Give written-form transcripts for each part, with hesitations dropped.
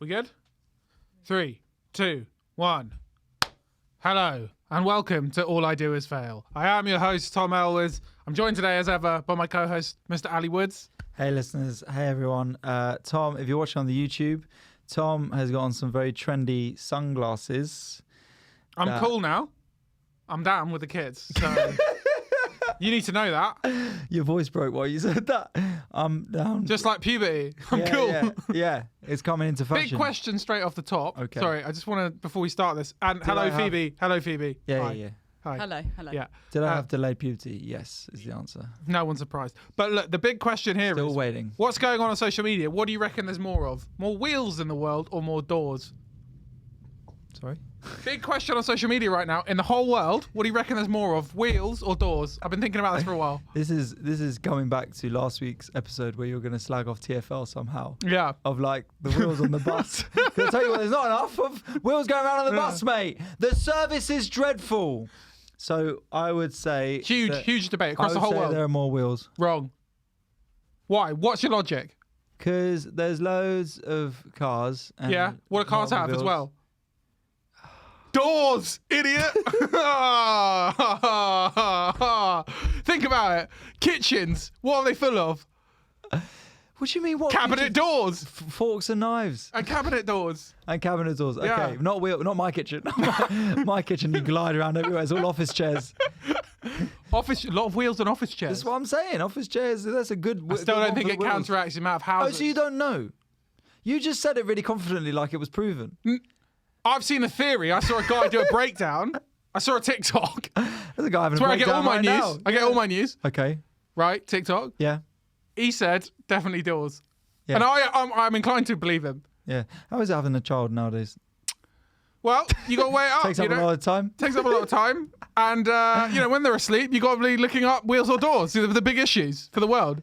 We good? 3, 2, 1. Hello, and welcome to All I Do Is Fail. I am your host, Tom Elwes. I'm joined today, as ever, by my co-host, Mr. Ali Woods. Hey, listeners. Hey, everyone. Tom, if you're watching on the YouTube, Tom has got on some very trendy sunglasses. I'm cool now. I'm down with the kids, so you need to know that. Your voice broke while you said that. I'm down. Just like puberty. I'm cool. Yeah, it's coming into fashion. Big question straight off the top. Okay. Sorry, I just want to, before we start this, and hello, Phoebe. Hello, Phoebe. Yeah. Hi. Hello. Yeah. Did I have delayed puberty? Yes, is the answer. No one's surprised. But look, the big question here is... Still waiting. What's going on social media? What do you reckon there's more of? More wheels in the world or more doors? Sorry? Big question on social media right now. In the whole world, what do you reckon there's more of? Wheels or doors? I've been thinking about this for a while. This is coming back to last week's episode where you were going to slag off TFL somehow. Yeah. Of like the wheels on the bus. I'll tell you what, there's not enough of wheels going around on the bus, mate. The service is dreadful. So I would say... Huge debate across the whole world. There are more wheels. Wrong. Why? What's your logic? Because there's loads of cars. And yeah. What do cars have as automobiles. well? Doors, idiot. Think about it. Kitchens. What are they full of? What do you mean? What Cabinet doors. Forks and knives. And cabinet doors. And cabinet doors. Okay, Yeah. not my kitchen. My kitchen, you glide around everywhere. It's all office chairs. A lot of wheels on office chairs. That's what I'm saying. Office chairs, that's a good... I still don't think it counteracts the amount of houses. Oh, so you don't know? You just said it really confidently like it was proven. I've seen a theory. I saw a guy do a breakdown. I saw a TikTok. There's a guy having That's where a I get all breakdown my right news. now. I get all my news. Okay. Right, TikTok. Yeah. He said definitely doors, Yeah. and I'm inclined to believe him. Yeah. How is it having a child nowadays? Well, you got to weigh it up. Takes up a lot of time. Takes up a lot of time, and when they're asleep, you got to be looking up wheels or doors. These are the big issues for the world.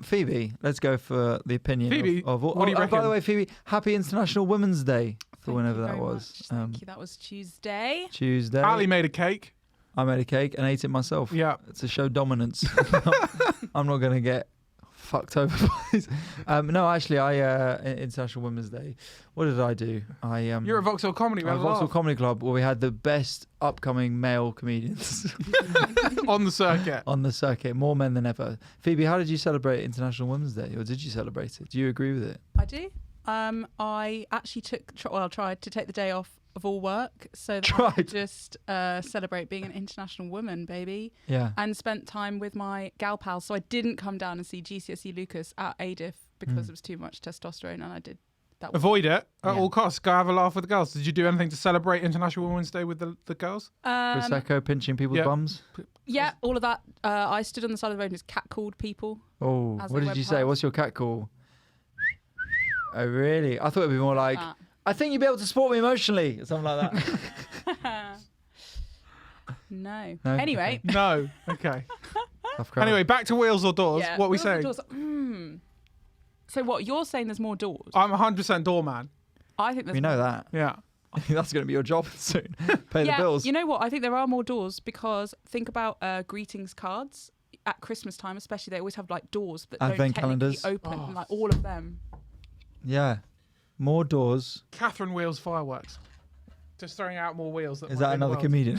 Phoebe, let's go for the opinion Phoebe, of what do you reckon? By the way, Phoebe, happy International Women's Day for Thank whenever you that very was. much. Thank you. That was Tuesday. Tuesday. Ali made a cake. I made a cake and ate it myself. Yeah. To show dominance. I'm not going to get fucked over by this. No, actually, International Women's Day. What did I do? You're at Vauxhall Comedy. At Vauxhall Comedy Club, where we had the best upcoming male comedians on the circuit. On the circuit, more men than ever. Phoebe, how did you celebrate International Women's Day, or did you celebrate it? Do you agree with it? I do. I actually tried to take the day off of all work so that I could just celebrate being an international woman, baby. Yeah. And spent time with my gal pals. So I didn't come down and see GCSE Lucas at ADIF because it was too much testosterone, and I did that. Avoid it at all costs. Go have a laugh with the girls. Did you do anything to celebrate International Women's Day with the girls? Prosecco, pinching people's bums? Yeah, all of that. I stood on the side of the road and just catcalled people. Oh, what did you say? What's your cat call? Oh, really? I thought it'd be more like, I think you'd be able to support me emotionally, or something like that. No. No? Anyway. Okay. No. Okay. Tough crowd. Anyway, back to wheels or doors. Yeah, What are we wheels or saying? doors. So what, you're saying there's more doors? I'm 100% doorman. I think there's We know that. Yeah. That's going to be your job soon. Pay the bills. You know what? I think there are more doors because think about greetings cards at Christmas time, especially. They always have like doors that Advent don't technically calendars. open, like all of them. Yeah. More doors. Catherine Wheels fireworks. Just throwing out more wheels. Is that another comedian?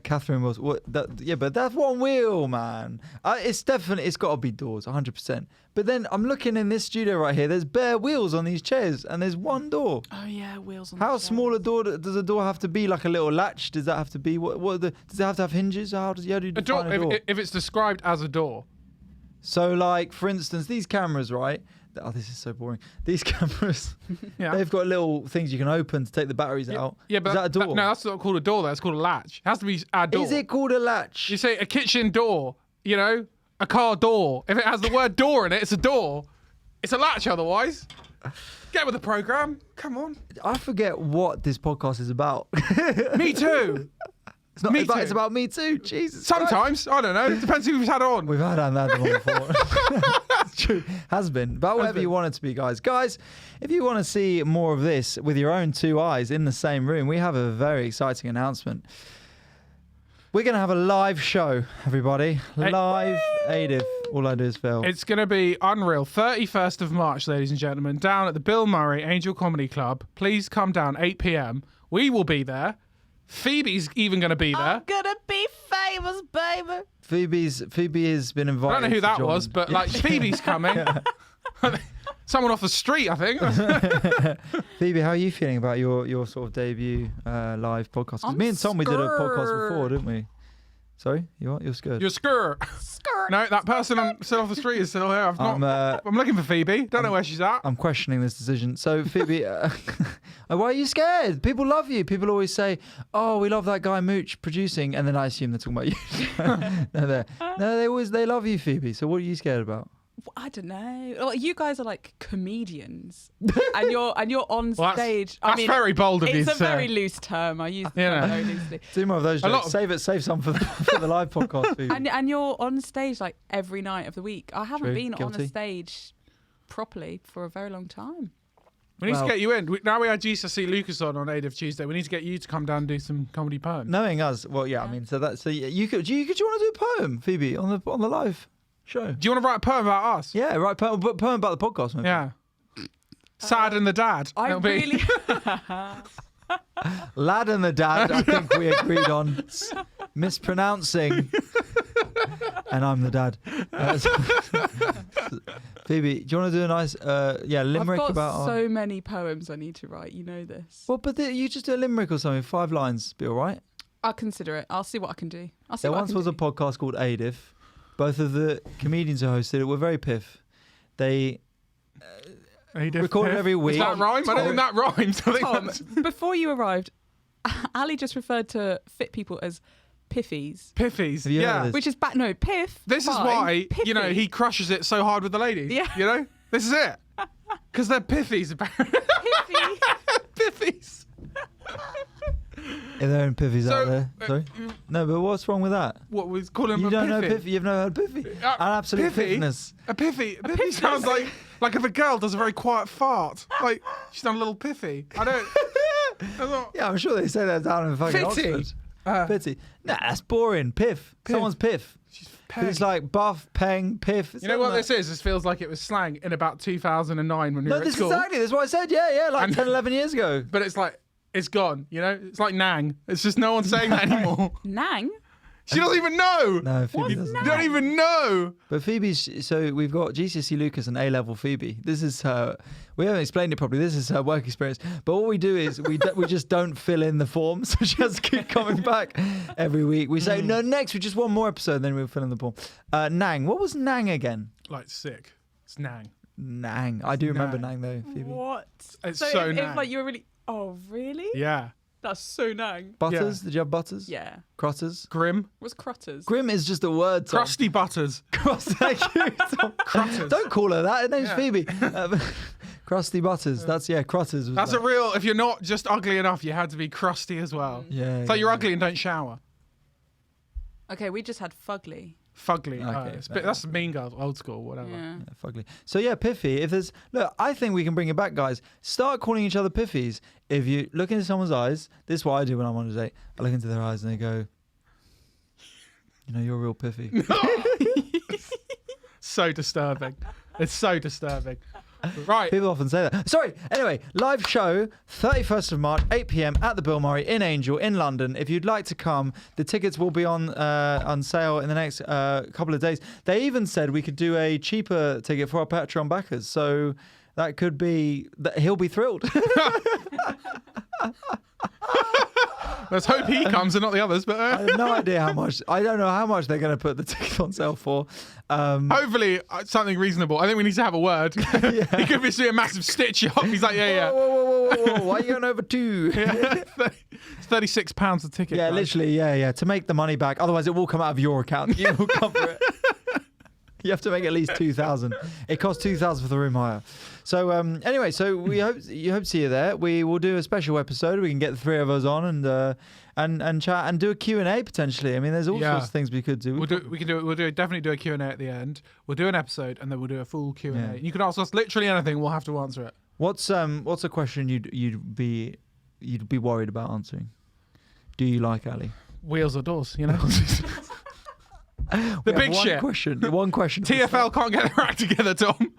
Catherine was but that's one wheel, man. It's got to be doors, 100%. But then I'm looking in this studio right here. There's bare wheels on these chairs, and there's one door. Oh yeah, wheels on. How small a door does a door have to be? Like a little latch? Does that have to be? Does it have to have hinges? How do you define a door? If it's described as a door. So, like for instance, these cameras, right? Oh, this is so boring. These cameras, they've got little things you can open to take the batteries out. Yeah, but is that a door? No, that's not called a door. That's called a latch. It has to be a door. Is it called a latch? You say a kitchen door, a car door. If it has the word door in it, it's a door. It's a latch otherwise. Get with the program. Come on. I forget what this podcast is about. Me too. It's not about, it's about me too. Jesus. Sometimes. Christ. I don't know. It depends who's had it on. We've had them on before. It's true. Has been. But whatever you want it to be, guys. Guys, if you want to see more of this with your own two eyes in the same room, we have a very exciting announcement. We're going to have a live show, everybody. Live ADIF. All I Do Is Fail. It's going to be unreal. 31st of March, ladies and gentlemen, down at the Bill Murray Angel Comedy Club. Please come down, 8 p.m. We will be there. Phoebe's even going to be there. I'm gonna be famous, baby. Phoebe has been invited. I don't know who to that join. was, but like Phoebe's coming. Someone off the street, I think. Phoebe, how are you feeling about your sort of debut live podcast? Because me and Tom, we did a podcast before, didn't we? Sorry, you what? You're scared. You're skirt. No, that person still off the street is still here. I'm looking for Phoebe. Don't know where she's at. I'm questioning this decision. So Phoebe, why are you scared? People love you. People always say, "Oh, we love that guy Mooch producing," and then I assume they're talking about you. They love you, Phoebe. So what are you scared about? I don't know. Well, you guys are like comedians, and you're on stage. That's very bold of you. It's to a say. very loose term. I use it very loosely. Do more of those jokes. Save some for the live podcast. Phoebe. And you're on stage like every night of the week. I haven't been on a stage properly for a very long time. We need to get you in. Now we had GCSE Lucas on Native Tuesday. We need to get you to come down and do some comedy poems. Knowing us, well, yeah. I mean, so you could. Do you want to do a poem, Phoebe, on the live show? Do you want to write a poem about us? Yeah, write a poem about the podcast, maybe. Yeah. Sad and the Dad. I really. Lad and the Dad, I think we agreed on mispronouncing. And I'm the dad. Phoebe, do you want to do a nice limerick I've got about so many poems I need to write. You know this. Well, but you just do a limerick or something, 5 lines, be all right? I'll consider it. I'll see what I can do. There once was a podcast called Adif. Both of the comedians who hosted it were very piff. They recorded every week. Does that rhyme? I don't think that rhymes. Tom, before you arrived, Ali just referred to fit people as piffies. Piffies, Have you heard of yeah. this? Which is piff. This is fine. why, Piffy. he crushes it so hard with the ladies. Yeah. You know? This is it. Because they're piffies, apparently. Piffy. Piffies. If there are piffies out there. Sorry? No, but what's wrong with that? What was calling You them a don't know piffy? piffy? You've never heard piffy? An absolute piffy? piffness. A piffy. A piffy sounds like if a girl does a very quiet fart. Like, she's done a little piffy. I don't... Yeah, I'm sure they say that down in fucking Fitty. Oxford. Fitty. Nah, that's boring. Piff. Someone's piff. She's It's like buff, peng, piff. You know what this is? This feels like it was slang in about 2009 when we were at school. Exactly. That's what I said. Yeah, like 10, 11 years ago. But it's like, it's gone, you know? It's like Nang. It's just no one's saying that anymore. Nang? She doesn't even know. No, Phoebe doesn't. You don't even know. But Phoebe's, so we've got GCSE Lucas and A-level Phoebe. This is her, we haven't explained it properly. This is her work experience. But what we do is we just don't fill in the form. So she has to keep coming back every week. We say, no, next, we just one more episode, then we'll fill in the form. Nang. What was Nang again? Like sick. It's Nang. Nang. I do remember Nang though, Phoebe. What? It's so so if Nang. like you were really... Oh, really? Yeah. That's so Nang. Butters? Did you have butters? Yeah. Crotters? Grim. What's Crotters? Grim is just a word. Tom. Crusty Butters. Thank you. Tom. Crotters. Don't call her that. Her name's Yeah. Phoebe. Crusty Butters. That's Crotters. That's a real, if you're not just ugly enough, you had to be crusty as well. Yeah. It's like you're ugly and don't shower. Okay, we just had fugly. Fugly. Okay, That's Mean Girls, old school, whatever. Yeah. Yeah, fugly. So yeah, Piffy. If there's I think we can bring it back, guys. Start calling each other Piffies. If you look into someone's eyes, this is what I do when I'm on a date. I look into their eyes and they go, "You know, you're a real Piffy." So disturbing. It's so disturbing. Right. People often say that. Sorry. Anyway, live show, 31st of March, 8 p.m. at the Bill Murray in Angel in London. If you'd like to come, the tickets will be on sale in the next couple of days. They even said we could do a cheaper ticket for our Patreon backers. So that could be that he'll be thrilled. Let's hope he comes and not the others. But I have no idea how much. I don't know how much they're going to put the ticket on sale for. hopefully something reasonable. I think we need to have a word. He could be doing a massive stitch up. He's like, yeah. Whoa. Why are you going over 2? Yeah. It's £36 a ticket. Yeah, guys. literally, yeah. To make the money back. Otherwise, it will come out of your account. You will cover it. You have to make at least 2,000. It costs 2,000 for the room hire. So anyway, so we hope to see you there. We will do a special episode. We can get the 3 of us on and chat and do a Q&A potentially. I mean, there's all sorts of things we could do. We'll definitely do a Q&A at the end. We'll do an episode and then we'll do a full Q&A. Yeah. You can ask us literally anything. We'll have to answer it. What's a question you'd be worried about answering? Do you like Ali? Wheels or doors, you know? The big shit. One question. TFL can't get their act together, Tom.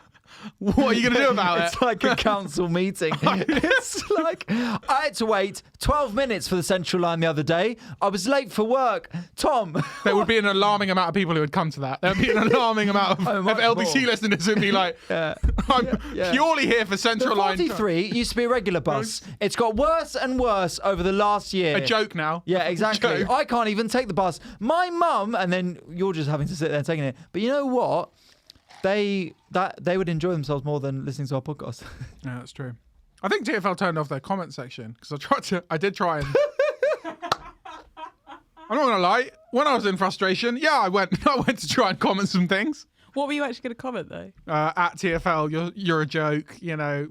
What are you going to do about It's it? like a council meeting. It's like, I had to wait 12 minutes for the Central Line the other day. I was late for work. Tom. There would be an alarming amount of people who would come to that. There would be an alarming amount of LBC more. listeners who would be like, I'm purely here for Central The Line. 43 used to be a regular bus. It's got worse and worse over the last year. A joke now. Yeah, exactly. Joke. I can't even take the bus. My mum, and then you're just having to sit there and taking it. But you know what? They would enjoy themselves more than listening to our podcast. Yeah, that's true. I think TFL turned off their comment section because I did try and. I'm not gonna lie. When I was in frustration, I went to try and comment some things. What were you actually going to comment though? At TFL, you're a joke.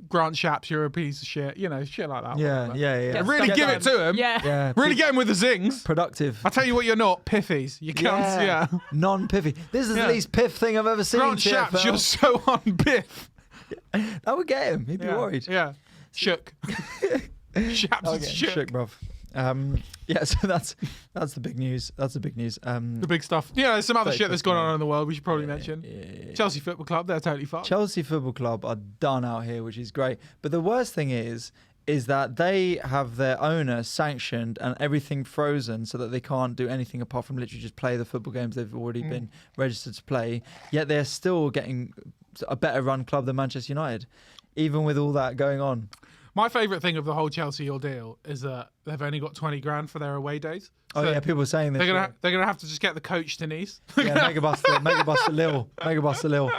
Grant Shapps, you're a piece of shit. Shit like that. Yeah. Really give it to him. Yeah. Really get him with the zings. Productive. I tell you what, you're not piffies. You can't. Yeah. Non-piffy. This is the least piff thing I've ever seen. Grant Shapps, TFL. you're so unpiff. That would get him. He'd be worried. Yeah. Shook. Shapps is shook. Shook, bruv. So that's the big news. That's the big news. The big stuff. There's some other shit that's gone on in the world we should probably mention. Yeah. Chelsea Football Club, they're totally fucked. Chelsea Football Club are done out here, which is great. But the worst thing is that they have their owner sanctioned and everything frozen so that they can't do anything apart from literally just play the football games they've already been registered to play. Yet they're still getting a better run club than Manchester United, even with all that going on. My favourite thing of the whole Chelsea ordeal is that they've only got 20 grand for their away days. So People are saying this. They're gonna have to just get the coach to Nice. Megabus to Lille.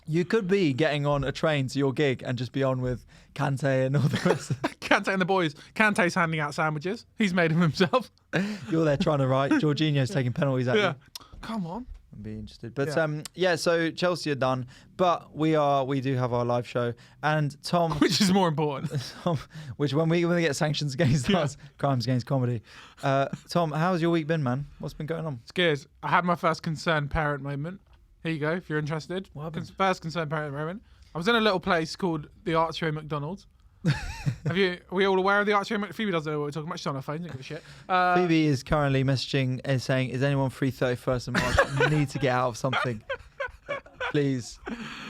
You could be getting on a train to your gig and just be on with Kante and all the rest. Kante and the boys. Kante's handing out sandwiches. He's made them himself. You're there trying to write. Jorginho's taking penalties at you. Come on. I'd be interested. But so Chelsea are done, but we do have our live show. And Tom, which is more important. Which when we get sanctions against us, crimes against comedy. Tom, how's your week been, man? What's been going on? It's good. I had my first concerned parent moment. Here you go, if you're interested. What happened? First concerned parent moment. I was in a little place called the Archery McDonald's. Are we all aware of the Archery? Phoebe doesn't know what we're talking about. She's on her phone. Don't give a shit. Phoebe is currently messaging and saying, "Is anyone free 31st of March? You need to get out of something, please.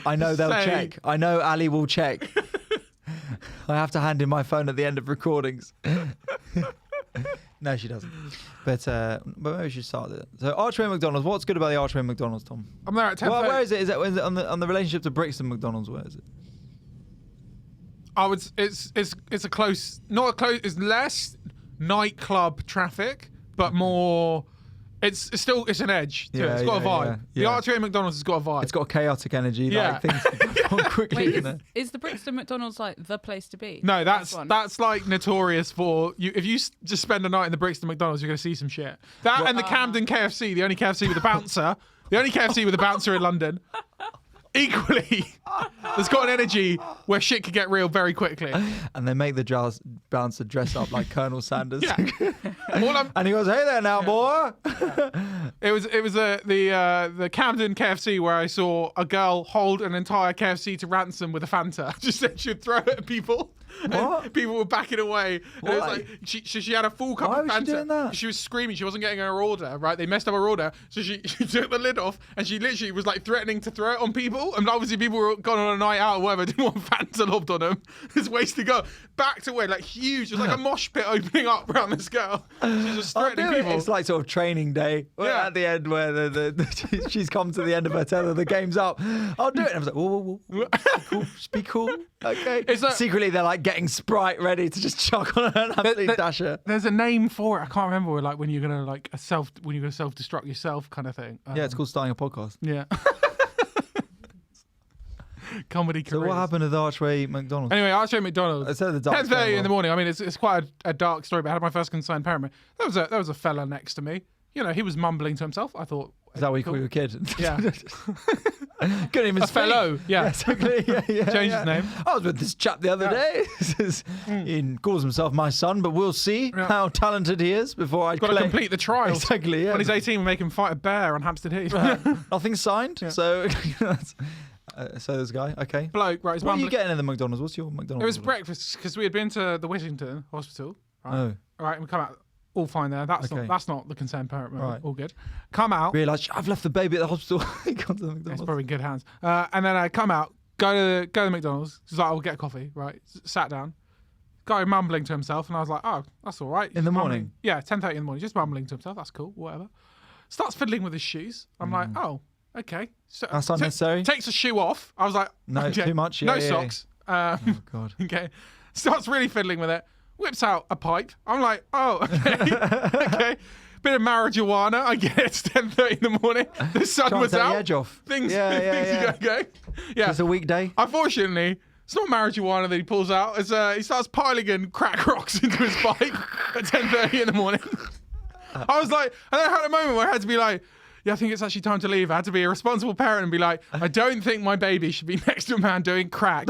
I know they'll check. I know Ali will check. I have to hand in my phone at the end of recordings." No, she doesn't. But maybe we should start it. So Archery McDonald's. What's good about the Archery McDonald's, Tom? I'm there at 10. Where is it? Is it on the relationship to Brixton McDonald's? Where is it? It's a close, not a close. It's less nightclub traffic, but more. It's an edge to it. It's got a vibe. The Archery at McDonald's has got a vibe. It's got a chaotic energy. Like things go on quickly. Wait, is the Brixton McDonald's like the place to be? No, that's like notorious for you. If you just spend a night in the Brixton McDonald's, you're gonna see some shit. And the Camden KFC, the only KFC with a bouncer, in London. Equally, there's got an energy where shit could get real very quickly. And they make the bouncer dress up like Colonel Sanders. Yeah. And he goes, "Hey there now, boy." It was the Camden KFC where I saw a girl hold an entire KFC to ransom with a Fanta. Just said she'd throw it at people. What? People were backing away. And it was like she had a full cup Why of was Fanta. she doing that? She was screaming. She wasn't getting her order. Right? They messed up her order. So she took the lid off and she literally was like threatening to throw it on people. And obviously people were gone on a night out or whatever. Didn't want Fanta lobbed on them. There's ways to go. Backed away like huge. It was like a mosh pit opening up around this girl. She's just threatening people. It's like sort of training day. Yeah. At the end where she's come to the end of her tether, the game's up. I'll do it. And I was like, whoa. Be cool. Okay. Secretly they're like getting Sprite ready to just chuck on an absolute dasher. There's a name for it. I can't remember. Like when you're gonna self-destruct yourself kind of thing. Yeah, it's called starting a podcast. Yeah. Comedy careers. So what happened at the Archway McDonald's? Anyway, Archway McDonald's. Instead of the 10:30 in the morning. I mean, it's quite a dark story, but I had my first concerned parent. There was a fella next to me. He was mumbling to himself. I thought. Is that what you call your kid? Yeah. Couldn't even speak. Fellow. Yeah. Exactly. Changed his name. I was with this chap the other day. He calls himself my son, but we'll see how talented he is before I Got to complete the trials. Exactly. Yeah. When he's 18, we make him fight a bear on Hampstead Heath. Nothing's signed. Yeah. So. So there's a guy. Okay. Bloke. Right. What are you getting in the McDonald's? What's your McDonald's? It was breakfast because we had been to the Whittington Hospital. Right? Oh. All right. And we come out. all fine there. That's Okay. not the concerned parent mode. Right. All good. Come out. Realise I've left the baby at the hospital. Gone to the It's McDonald's. probably in good hands. And then I come out, go to the McDonald's. She's like, I'll get a coffee. Right. Sat down. Guy mumbling to himself, and I was like, oh, that's all right. In the Mumbling. morning? Yeah, 10:30 in the morning, just mumbling to himself. That's cool. Whatever. Starts fiddling with his shoes. I'm like, oh, okay. So, That's unnecessary. Takes a shoe off. I was like, No, okay. too much. No Yeah, yeah, socks. Oh God. Okay. Starts really fiddling with it. Whips out a pipe. I'm like, oh, okay. Okay. Bit of marijuana. I get it. It's 10:30 in the morning. The sun Trying was to take out. the edge off. Things, Yeah, yeah, things yeah. are going. Yeah. It's a weekday. Unfortunately, it's not marijuana that he pulls out. It's he starts piling in crack rocks into his pipe at 10:30 in the morning. I was like, and I had a moment where I had to be like, yeah, I think it's actually time to leave. I had to be a responsible parent and be like, I don't think my baby should be next to a man doing crack.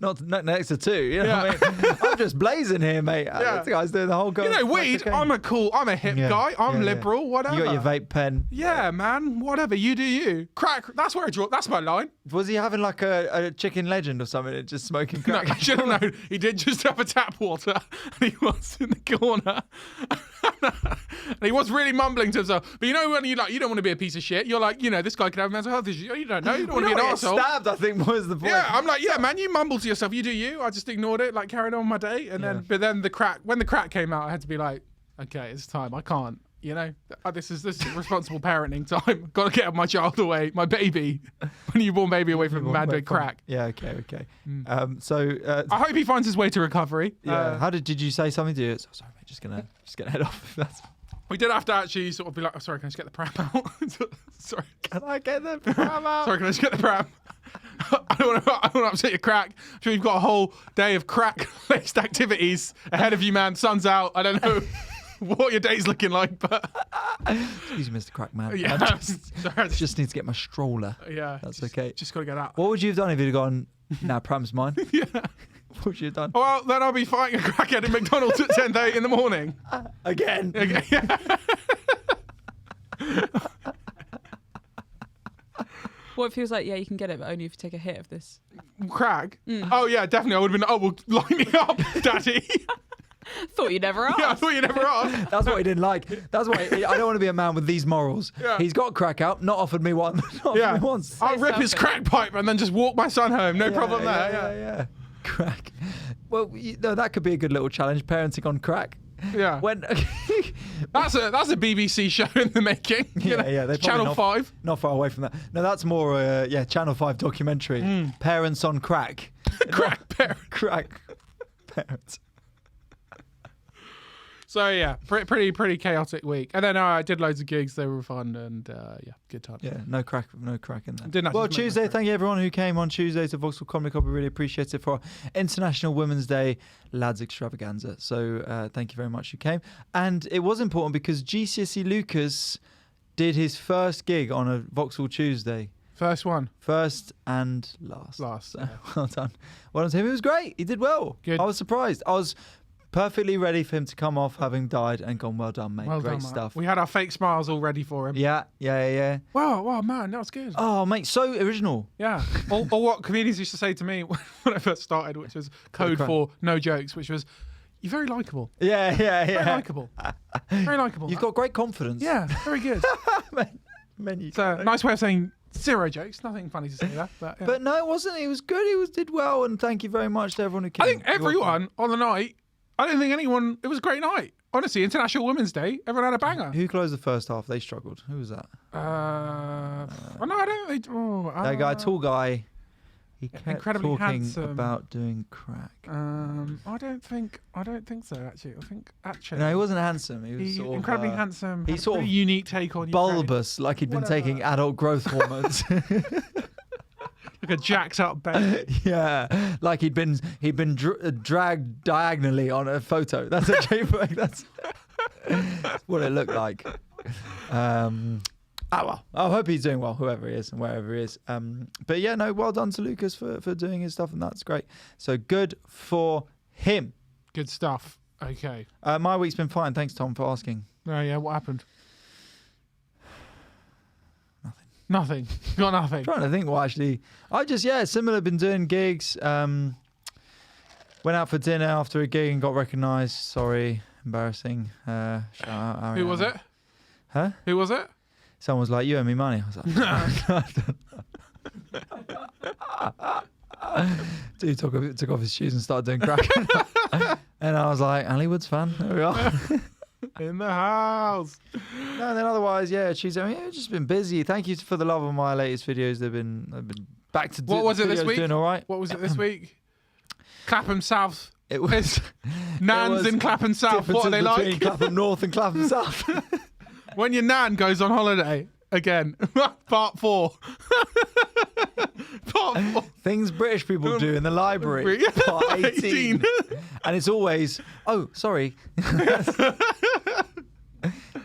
Not next to two. You know what I mean? I'm just blazing here, mate. Yeah. This guy's doing the whole go. You know, weed, I'm a hip Yeah, guy. I'm yeah, yeah. liberal, whatever. You got your vape pen. Yeah, man, whatever. You do you. Crack, that's where I draw. That's my line. Was he having like a chicken legend or something and just smoking No, crack? I should have known. He did just have a tap water, and he was in the corner. And he was really mumbling to himself. But you know when you don't want to be a piece of shit. You're like, this guy could have mental health issues. You don't know. You don't want to be an asshole. Stabbed, I think, was the point. Yeah, I'm like, yeah, man, you mumble to yourself. You do you. I just ignored it, like carried on my day. And then, but then when the crack came out, I had to be like, okay, it's time. I can't. This is responsible parenting time. Got to get my child away, my baby, my newborn baby away from mad doing crack. Yeah, okay. Mm. So I hope he finds his way to recovery. yeah, how did you say something to you? Oh, sorry, mate, just gonna head off. That's... We did have to actually sort of be like, oh, sorry, can I just get the pram out? Sorry. Can I get the pram out? Sorry, can I just get the pram? I don't want to upset your crack. I'm sure you've got a whole day of crack-laced activities ahead of you, man. Sun's out. I don't know what your day's looking like, but... Excuse me, Mr. Crackman. Yeah. I just need to get my stroller. Yeah. That's okay. Just got to get out. What would you have done if you'd have gone, nah, pram's mine? Yeah. What would you have done? Well, then I'll be fighting a crackhead in McDonald's at 10:30 in the morning. Again. Okay, yeah. What if he was like, yeah, you can get it, but only if you take a hit of this? Crack? Oh, yeah, definitely. I would have been, oh, well, line me up, daddy. Thought you'd never ask. Yeah, I thought you never asked. That's what he didn't like. That's why I don't want to be a man with these morals. Yeah. He's got crack out, not offered me one. Not offered me once. I'll rip his crack pipe and then just walk my son home. No problem there. Yeah. Crack. Well, that could be a good little challenge. Parenting on crack. Yeah. When That's a BBC show in the making. they're Channel probably 5. not far away from that. No, that's more Channel 5 documentary. Parents on crack. Crack parent. Crack parents. So yeah, pretty chaotic week. And then I did loads of gigs. They were fun and good time. Yeah, no crack in there. Didn't actually Well, make Tuesday, no crack. thank you everyone who came on Tuesday to Vauxhall Comedy Club. We really appreciate it for our International Women's Day Lads Extravaganza. So thank you very much who came. And it was important because GCSE Lucas did his first gig on a Vauxhall Tuesday. First one. First and last. Last, So, yeah. well done. Well done to him. It was great. He did well. Good. I was surprised. I was perfectly ready for him to come off having died and gone, well done, mate. Well Great done, mate. stuff. We had our fake smiles all ready for him. Yeah. Wow, man, that was good. Oh, mate, so original. Yeah. or what comedians used to say to me when I first started, which was code for no jokes, which was, you're very likeable. Yeah. Very likeable. Very likeable. You've got great confidence. Yeah, very good. Menu. It's a nice way of saying zero jokes. Nothing funny to say there. But, yeah. But no, it wasn't. He was good. Did well. And thank you very much to everyone who came. I think everyone on the night, I don't think anyone, it was a great night. Honestly, International Women's Day, everyone had a banger. Who closed the first half? They struggled. Who was that? No, I don't think That guy, tall guy. He kept incredibly talking handsome. about doing crack. I don't think so, actually. I think, actually. No, he wasn't handsome. He was He's sort of, incredibly handsome. He's Had a sort pretty of unique take on bulbous, like he'd been Whatever. taking adult growth hormones. Like a jacked up baby. Yeah, like he'd been dragged diagonally on a photo. That's a JPEG. That's what it looked like. Well, I hope he's doing well, whoever he is and wherever he is. But yeah, no, well done to Lucas for doing his stuff, and that's great. So good for him. Good stuff. Okay. My week's been fine. Thanks, Tom, for asking. Oh, yeah, what happened? Nothing. Got nothing. Trying to think. Well, actually, I just similar. Been doing gigs. Went out for dinner after a gig and got recognised. Sorry, embarrassing. Shout out Ariana. Who was it? Huh? Who was it? Someone was like, "You owe me money." I was like, dude took off his shoes and started doing crack. And I was like, Ali Woods fan. There we are. In the house. No, and then otherwise, yeah, Tuesday. I mean, it's just been busy. Thank you for the love of my latest videos. I've been back to. What was it this week? Doing all right. What was it this week? Clapham South. It was Nans in Clapham South. What are they between like? Clapham North and Clapham South. When your nan goes on holiday again. Part 4. Part 4. Things British people do in the library. Part 18. And it's always, oh, sorry.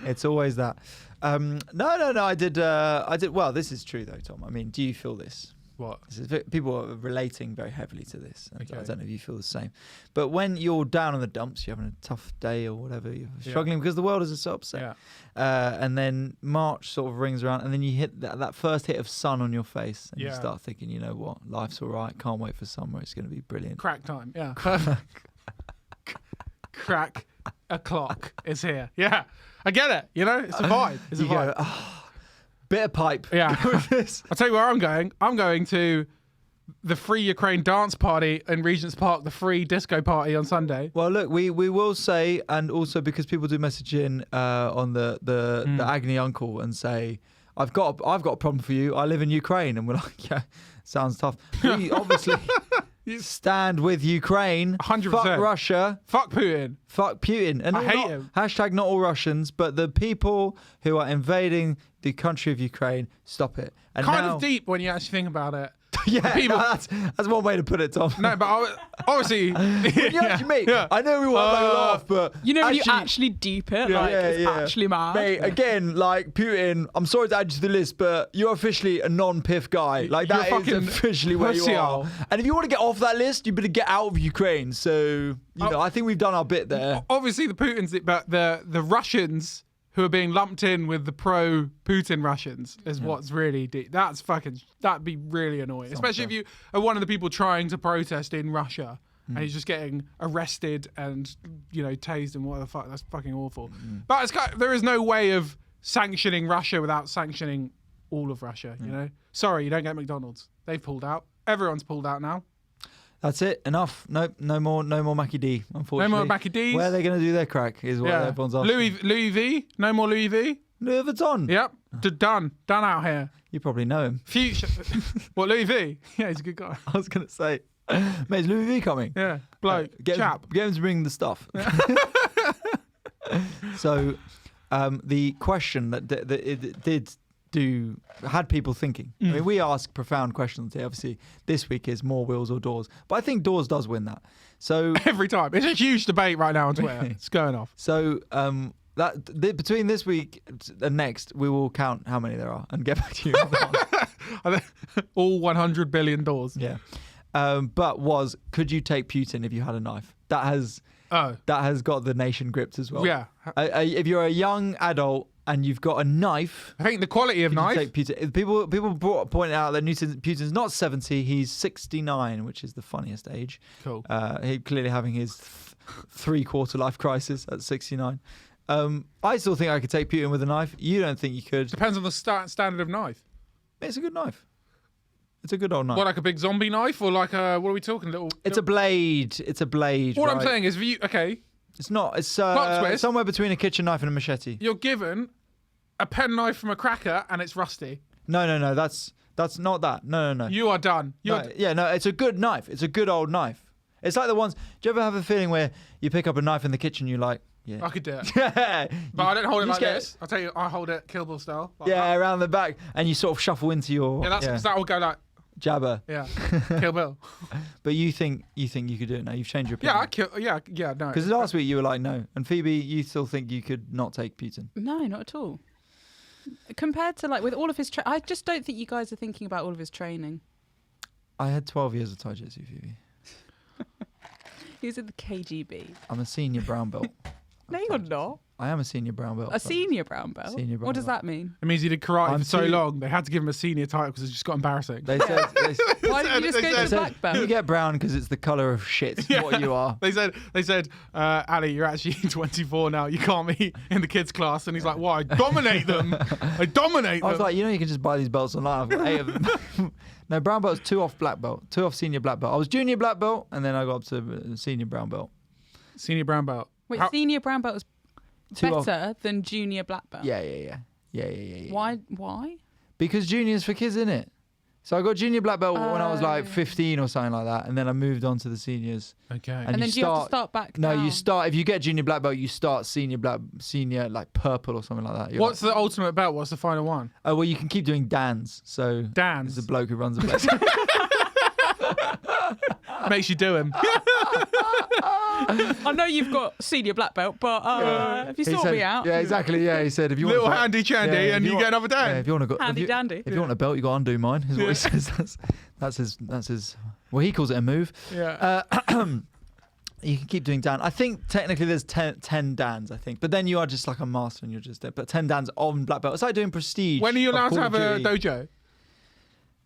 It's always that. No. I did. Well, this is true though, Tom. I mean, do you feel this? What? People are relating very heavily to this. And Okay. I don't know if you feel the same. But when you're down in the dumps, you're having a tough day or whatever, you're struggling because the world is so upset. Yeah. And then March sort of rings around, and then you hit that first hit of sun on your face, and you Yeah. start thinking, you know what, life's all right. Can't wait for summer. It's going to be brilliant. Crack time. Yeah. Crack o'clock is here. Yeah. I get it. You know, it's a vibe. It's a You vibe. go, oh, bit of pipe. Yeah. With this. I'll tell you where I'm going. I'm going to the Free Ukraine dance party in Regent's Park, the free disco party on Sunday. Well, look, we will say, and also because people do message in on the Agony Uncle and say, I've got a problem for you. I live in Ukraine, and we're like, yeah, sounds tough. We obviously stand with Ukraine. 100%. Fuck Russia. Fuck Putin. Fuck Putin. And I hate him. Hashtag not all Russians, but the people who are invading the country of Ukraine, stop it. And Kind now, of deep when you actually think about it. yeah, people- no, that's one way to put it, Tom. No, but obviously, You actually, mate, yeah. I know we want to laugh, but You know, when you actually deep it, Yeah, like, it's actually mad. Mate, again, like Putin, I'm sorry to add you to the list, but you're officially a non-piff guy. Like, You're that is fucking officially where you pussy are. hole. And if you want to get off that list, you better get out of Ukraine. So, you know, I think we've done our bit there. obviously the Putins, but the Russians who are being lumped in with the pro-Putin Russians is what's really deep. That'd be really annoying, especially if you are one of the people trying to protest in Russia and you're just getting arrested and, you know, tased and what the fuck. That's fucking awful. But there is no way of sanctioning Russia without sanctioning all of Russia, you know? Sorry, you don't get McDonald's. They've pulled out. Everyone's pulled out now. That's it. Enough. Nope. No more Mackie D, unfortunately. No more Mackie D's. Where are they going to do their crack is what everyone's asking. Louis V. No more Louis V. Louis Vuitton. Yep. Done out here. You probably know him. Future. What, Louis V? Yeah, he's a good guy. I was going to say, mate, is Louis V coming? Yeah. Bloke. Chap. Get him to bring the stuff. So, the question that it did had people thinking. I mean, we ask profound questions here. Obviously, this week is more wheels or doors, but I think doors does win that. So Every time. It's a huge debate right now on Twitter. It's going off. So between this week and next, we will count how many there are and get back to you on that one. All 100 billion doors. Yeah. But could you take Putin if you had a knife? That has got the nation gripped as well. Yeah. If you're a young adult and you've got a knife, I think the quality of could you knife. take Putin? People pointed out that Putin's not 70, he's 69, which is the funniest age. Cool. He clearly having his 3/4 life crisis at 69. I still think I could take Putin with a knife. You don't think you could? Depends on the standard of knife. It's a good knife. It's a good old knife. What, like a big zombie knife or like a, what are we talking? It's a blade. It's a blade. What right? I'm saying is, okay, It's not. It's Plot twist. somewhere between a kitchen knife and a machete. you're given a pen knife from a cracker and it's rusty. No. That's not that. No. You are done. No, it's a good knife. It's a good old knife. It's like the ones. Do you ever have a feeling where you pick up a knife in the kitchen, you're like, yeah, I could do it. yeah, But I don't hold it like get- this. I'll tell you, I hold it Kill Bill style. Like yeah, that. around the back, and you sort of shuffle into your That will go like, jabber. yeah, Kill Bill. But you think you could do it now? You've changed your opinion. Yeah, no. Because last week you were like no, and Phoebe, you still think you could not take Putin. No, not at all. Compared to with all of his, I just don't think you guys are thinking about all of his training. I had 12 years of taijutsu, Phoebe. He was in the KGB. I'm a senior brown belt. No, you're not. I am a senior brown belt. A senior brown belt? Senior brown What does belt. that mean? It means he did karate I'm for so too- long, they had to give him a senior title because it just got embarrassing. They said, Why didn't you just go to the black belt? you get brown because it's the colour of shit. Yeah. What you are. They said, Ali, you're actually 24 now. You can't be in the kids' class. And he's like, "Why? I dominate them. I dominate I was them." like, you can just buy these belts online. I've got 8 of them. No, brown belt's 2 off black belt, 2 off senior black belt. I was junior black belt, and then I got up to senior brown belt. Senior brown belt. Wait, How- senior brown belt is 2 off. better than junior black belt? Yeah. Why? Because junior's for kids, innit? So I got junior black belt when I was like Oh. 15 or something like that, and then I moved on to the seniors. Okay. And then do you have to start back No, down? you start if you get junior black belt, you start senior like purple or something like that. You're What's the ultimate belt? What's the final one? oh well, you can keep doing Dan's. So Dan's. is the bloke who runs the place. Makes you do him. I know you've got senior black belt, but if you He sort said- me out. Yeah, exactly. Yeah, he said if you Little want handy chandy, and you get another Yeah, Dan. if you want to go, Handy dandy. If you want a belt, you got to undo mine. Is what he says. That's his. Well, he calls it a move. Yeah. You can keep doing Dan. I think technically there's 10 Dans, I think. But then you are just like a master and you're just there. But 10 Dans on black belt. It's like doing prestige. When are you of allowed to Call have of a Duty. dojo?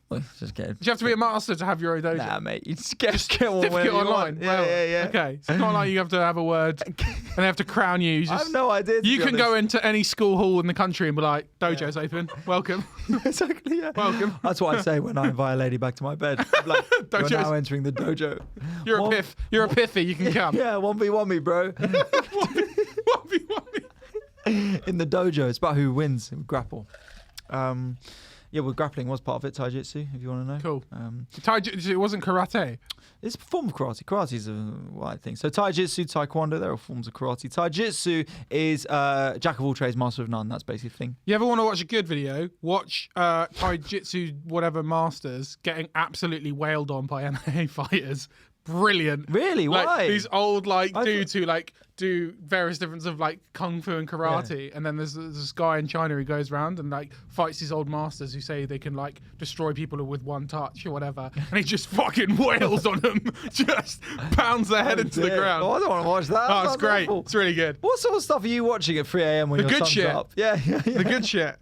Well, just get Do you have to be a master to have your own dojo? Nah, mate. You just get one Certificate whenever you online. want. Yeah. Okay. So it's not like you have to have a word and they have to crown you. You I have just- no idea. to You be can go honest. into any school hall in the country and be like, "Dojo's open. Welcome." Exactly, yeah. Welcome. That's what I say when I invite a lady back to my bed. I'm like, you're Dojo's- now entering the dojo. You're a One- piff. You're a pithy. You can come. Yeah, 1v1 me, bro. 1v1. In the dojo. It's about who wins in grapple. Yeah, well, grappling was part of it, taijutsu, if you want to know. Cool. Um, It wasn't karate. It's a form of karate. Karate's a white thing. So taijutsu, taekwondo, they're all forms of karate. Taijutsu is jack of all trades, master of none. That's basically the thing. You ever want to watch a good video? Watch taijutsu whatever masters getting absolutely wailed on by MMA fighters. Brilliant. Really? Like, Why? these old I dudes who do various differents of like kung fu and karate, and then there's this guy in China who goes around and like fights these old masters who say they can like destroy people with one touch or whatever, and he just fucking wails on them, just pounds their head into the Dear. ground. Oh, I don't want to watch that. Oh, it's Sounds great. awful. It's really good. What sort of stuff are you watching at 3 a.m. when The your good sun's shit. up? Yeah. The good shit.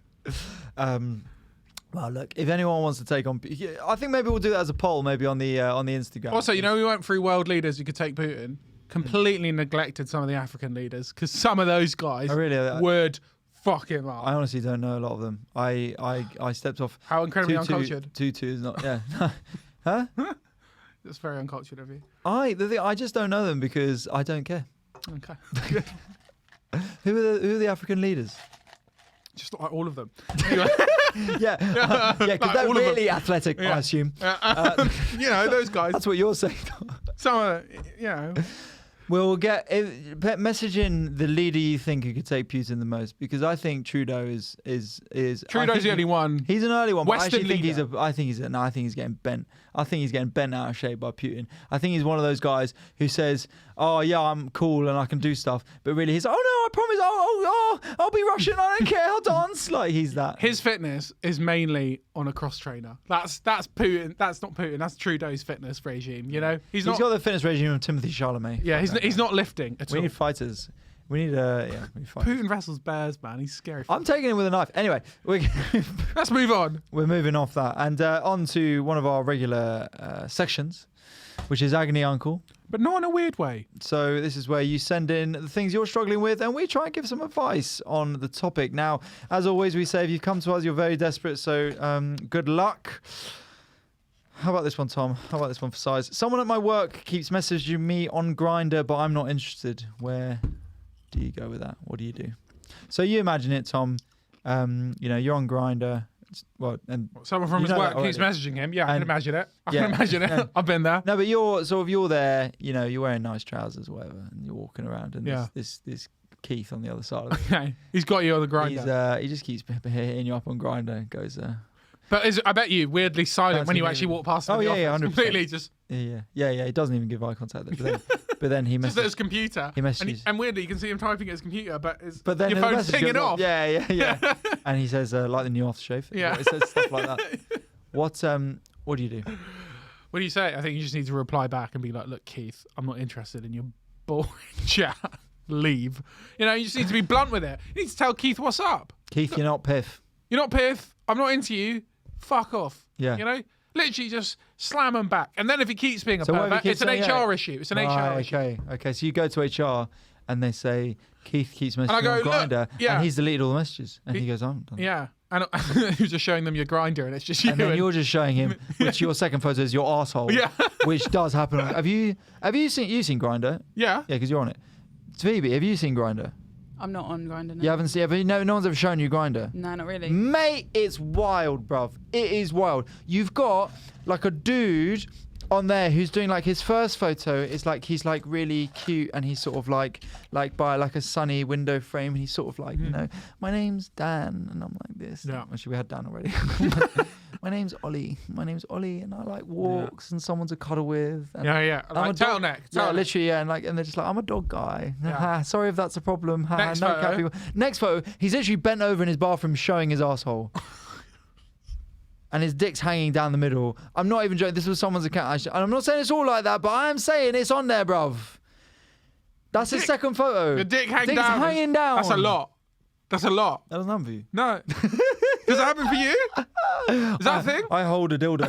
Well, look, if anyone wants to take on, I think maybe we'll do that as a poll, maybe on the Instagram. Also, you know, we went through world leaders who could take Putin. Completely neglected some of the African leaders because some of those guys Oh, really? would fuck him up. I honestly don't know a lot of them. I stepped off. How incredibly uncultured. 2-2 is not. Yeah. Huh? That's very uncultured of you. I just don't know them because I don't care. Okay. Who are the African leaders? Just like all of them. Anyway, Yeah, because Like they're all of them. really athletic, Yeah. I assume. you know, those guys. That's what you're saying. Some, you know. We'll message in the leader you think who could take Putin the most, because I think Trudeau is. Trudeau's the only one. He's an early one. But I Western actually think leader. I think he's getting bent. I think he's getting bent out of shape by Putin. I think he's one of those guys who says, "Oh yeah, I'm cool and I can do stuff," but really he's, "Oh no, I promise, I'll be Russian. I don't care. I'll dance." Like he's that. His fitness is mainly on a cross trainer. That's Putin. That's not Putin. That's Trudeau's fitness regime. You know, he's not. He's got the fitness regime of Timothy Chalamet. Yeah, he's not lifting at We all. need fighters. We need fighters. Putin wrestles bears, man. He's scary. I'm taking him with a knife. Anyway, Let's move on. we're moving off that and on to one of our regular sections, which is Agony Uncle. But not in a weird way. So this is where you send in the things you're struggling with and we try and give some advice on the topic. Now, as always, we say if you've come to us, you're very desperate, so good luck. How about this one, Tom? How about this one for size? Someone at my work keeps messaging me on Grindr, but I'm not interested. Where do you go with that? What do you do? So you imagine it, Tom. You're on Grindr. Well, and Someone from You his know work that keeps already. messaging him. Yeah, I And- can imagine it. I yeah, can imagine it. and- I've been there. no, but you're there. You're wearing nice trousers, or whatever, and you're walking around, and Yeah. this Keith on the other side of it. Okay, he's got you on the grinder. He just keeps hitting you up on Grindr and goes, But I bet you weirdly silent Fancy when you me. actually walk past him. Oh, in the yeah, office. 100%. Completely just He doesn't even give eye contact. But then he at his messages. computer. He messages. And weirdly, you can see him typing at his computer, but But then your the phone's message pinging goes off. Yeah. And he says, like the new aftershave. Yeah. It says stuff like that. What do you do? What do you say? I think you just need to reply back and be like, "Look, Keith, I'm not interested in your boring chat." leave. You know, you just need to be blunt with it. You need to tell Keith what's up. Keith, you're not piff. You're not Piff. I'm not into you. Fuck off. Yeah. You know, literally just slam him back. And then if he keeps being a So what if he pervert, keeps it's an saying, HR issue. It's an HR issue. Okay. So you go to HR and they say Keith keeps messaging I go, on "Look, Grindr, yeah." and he's deleted all the messages, and he goes, "I'm done." Yeah. And you're just showing them your grinder, and it's just you. And then you're just showing him, which your second photo is your arsehole, Yeah. which does happen. Have you seen Grindr? Yeah. Yeah, because you're on it. Phoebe, have you seen Grindr? I'm not on Grindr. No. You haven't seen? No one's ever shown you Grindr. No, not really. Mate, it's wild, bruv. It is wild. You've got like a dude on there who's doing like his first photo is like he's like really cute and he's sort of like by like a sunny window frame and he's sort of like, you know, my name's Dan and I'm like this. Yeah. Actually, we had Dan already. My name's Ollie. And I like walks and someone to cuddle with. And Yeah. I'm a Like dog- turtleneck. Yeah, turtleneck. literally, yeah, and they're just like, I'm a dog guy. Yeah. Sorry if that's a problem. Next No photo. cat people. Next photo, he's literally bent over in his bathroom showing his asshole. And his dick's hanging down the middle. I'm not even joking. This was someone's account. And I'm not saying it's all like that, but I am saying it's on there, bruv. That's his second photo. Your dick Dick's down. hanging down. That's a lot. That doesn't happen for you. No. Does that happen for you? Is that a thing? I hold a dildo.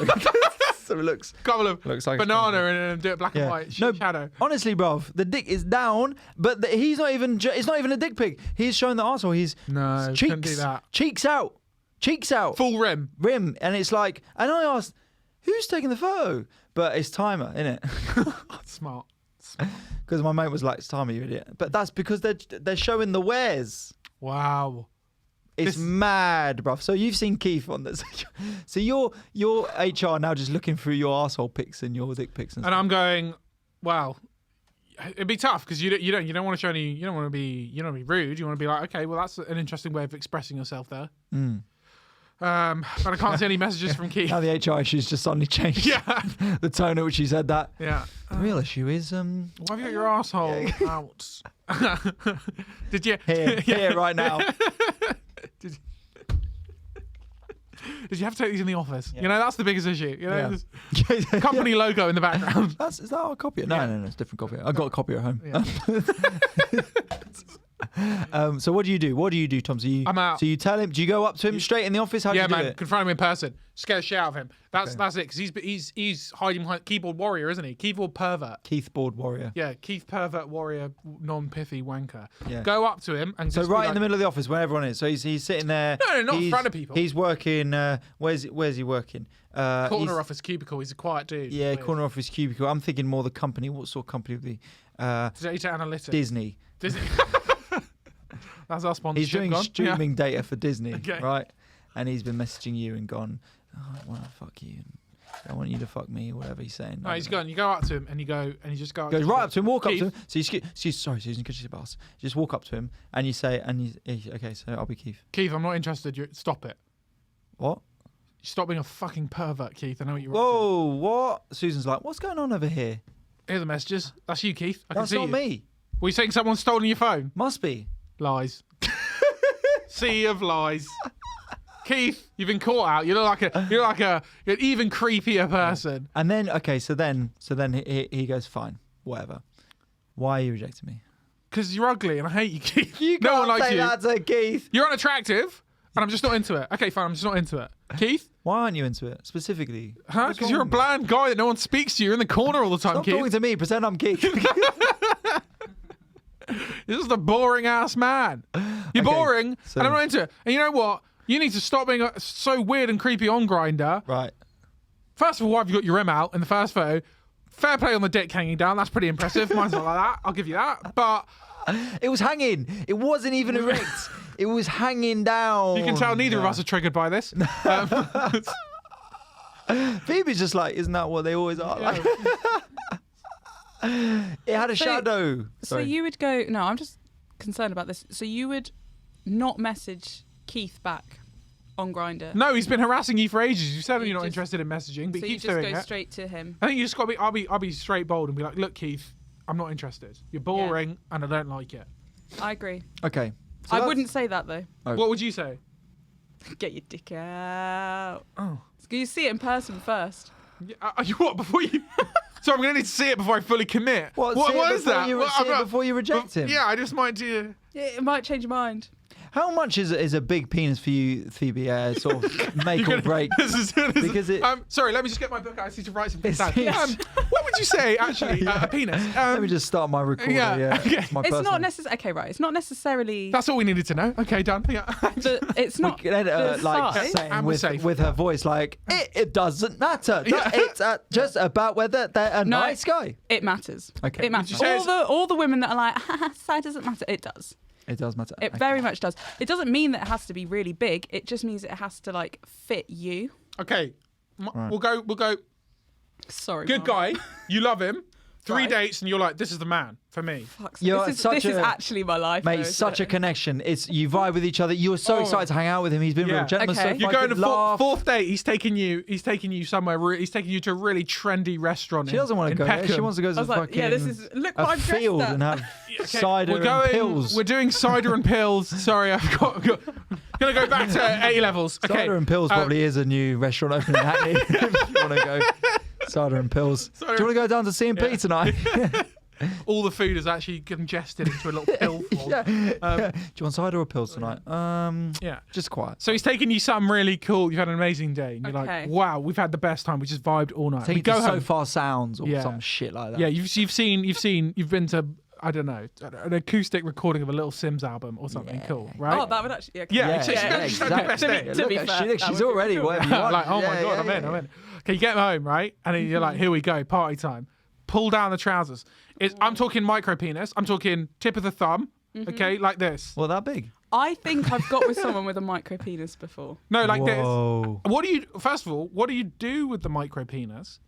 So it looks Looks like banana and do it black and Yeah. white. No, Shadow. honestly, bruv, the dick is down, but he's not even. It's not even a dick pic. He's showing the arsehole. He's No, cheeks, couldn't do that. cheeks out, Full rim. rim, and it's like. And I asked, who's taking the photo? But it's Timer, innit? Smart. Because my mate was like, "It's Timer, you idiot." But that's because they're showing the wares. Wow. It's mad, bruv. So you've seen Keith on this. So your HR now just looking through your arsehole pics and your dick pics and And stuff. I'm going, well, it'd be tough because you don't want to show any. You don't want to be rude. You want to be like, okay, well, that's an interesting way of expressing yourself there. But I can't see any messages from Keith. Now the HR issue's just suddenly changed. Yeah. The tone at which he said that. Yeah. The real issue is Why have you got your asshole out? Did you? here right now. Did you have to take these in the office? Yeah. You know, that's the biggest issue. You know, Yeah. there's company logo in the background. Is that our copy? No, it's a different copy. I got a copy at home. Yeah. So what do you do? What do you do, Tom? So I'm out. So you tell him? Do you go up to him straight in the office? How do you do it? Confront him in person. Scare the shit out of him. That's it. Because he's hiding behind keyboard warrior, isn't he? Keyboard pervert. Keith Board Warrior. Yeah, Keith pervert warrior, non-pithy wanker. Yeah. Go up to him and So just right be in the middle of the office where everyone is. So he's sitting there. No, not in front of people. He's working. Where's he working? Corner office cubicle. He's a quiet dude. Yeah, Weird. corner office cubicle. I'm thinking more the company. What sort of company would be? Data analytics. Disney. Disney. That's our sponsorship. He's doing gone. streaming data for Disney, Okay. right? And he's been messaging you and gone, oh, I want to fuck you. I want you to fuck me, or whatever he's saying. No, he's gone. You go up to him and you just go. Goes right up to him, walk Keith. up to him. So sorry, Susan, could you say boss? You just walk up to him and you say, okay, so I'll be Keith. Keith, I'm not interested. Stop it. What? Stop being a fucking pervert, Keith. I know what you're. Whoa, what? Susan's like, what's going on over here? Here are the messages. That's you, Keith. I That's can see not you. me. Were you saying someone's stolen your phone? Must be. Lies. Sea of lies. Keith, you've been caught out. You're like an even creepier person. And then, okay, so then he goes, fine, whatever. Why are you rejecting me? Because you're ugly and I hate you, Keith. You no one can't likes say you. that to Keith. You're unattractive and I'm just not into it. Okay, fine, I'm just not into it. Keith? Why aren't you into it specifically? Huh? What's Because you're a wrong? bland guy that no one speaks to. You're in the corner all the time, Stop Keith. talking to me. Pretend I'm Keith. You're just a boring ass man. You're Okay, boring so- and I'm not into it. And you know what? You need to stop being so weird and creepy on Grindr. Right. First of all, why have you got your rim out in the first photo? Fair play on the dick hanging down. That's pretty impressive. Mine's not like that. I'll give you that. But It was hanging. It wasn't even erect. It was hanging down. you can tell neither of us are triggered by this. Phoebe's just like, isn't that what they always are? Like, it had a So- shadow. So Sorry. you would go. No, I'm just concerned about this. So you would not message Keith back on Grindr. No, he's been harassing you for ages. You said You you're not just- interested in messaging, but So he you keeps just doing go it. straight to him. I think you just got to be. I'll be straight bold and be like, look, Keith, I'm not interested. You're boring and I don't like it. I agree. Okay. So I that's- wouldn't say that though. Oh. What would you say? Get your dick out. Oh. You see it in person first. Yeah, you what before you? So I'm going to need to see it before I fully commit. What is that? Before you reject him? Yeah, I just might do. It might change your mind. How much is a big penis for you, Phoebe? Sort of make or break? Because it. Sorry, let me just get my book out. I need to write some things down. It's- What would you say, actually, a penis? Let me just start my recorder. Yeah, okay. my It's personal- not necessarily okay, right? It's not necessarily. That's all we needed to know. Okay, done. Yeah. It's not We could edit the like size. saying And we're safe. with her voice, like it doesn't matter. Yeah. It's just about whether they're a No. nice guy. It matters. Okay. It matters. you say All the women that are like, size doesn't matter. It does. It does matter. It Okay. very much does. It doesn't mean that it has to be really big. It just means it has to like fit you. Okay, Right. we'll go. Sorry. Good Mum. guy. You love him. 3 Right. dates and you're like, this is the man for me. Fuck's You're sake. This such is a- actually my life. Mate, though, such isn't a connection. It's you vibe with each other. You were so Oh. excited to hang out with him. He's been Yeah. real gentleman. Okay. So You're fucking going to laugh. fourth date. He's taking you somewhere. He's taking you to a really trendy restaurant. She doesn't want to go there. She wants to go to I was like, fucking yeah, this is look what a I've dressed field up. and have Okay, cider and pills. We're doing cider and pills. Sorry, I've got gonna go back to A levels. Okay. Cider and pills probably is a new restaurant opening in Hackney. If you want to go cider and pills. Do you want to go down to C&P tonight? all the food is actually congested into a little pill form. Yeah. Do you want cider or pills tonight? Yeah. Just quiet. So he's taking you something really cool. You've had an amazing day. And you're Okay. like, wow, we've had the best time. We just vibed all night. Take We you to go So home. Far Sounds or Yeah. some shit like that. Yeah, you've been to, I don't know, an acoustic recording of a Little Sims album or something cool, right? Oh, that would actually. Yeah, Yeah, she's yeah, got- she's had the best exactly. day. To be Look, fair, she's that would be already cool. whatever you want. like, oh my Yeah, god, yeah, I'm in, yeah. I'm in. Okay, you get home, right? And then you're like, here we go, party time. Pull down the trousers. I'm talking micro penis. I'm talking tip of the thumb. Okay, like this. Well, that big. I think I've got with someone with a micro penis before. No, like Whoa. this. What do you? First of all, what do you do with the micro penis?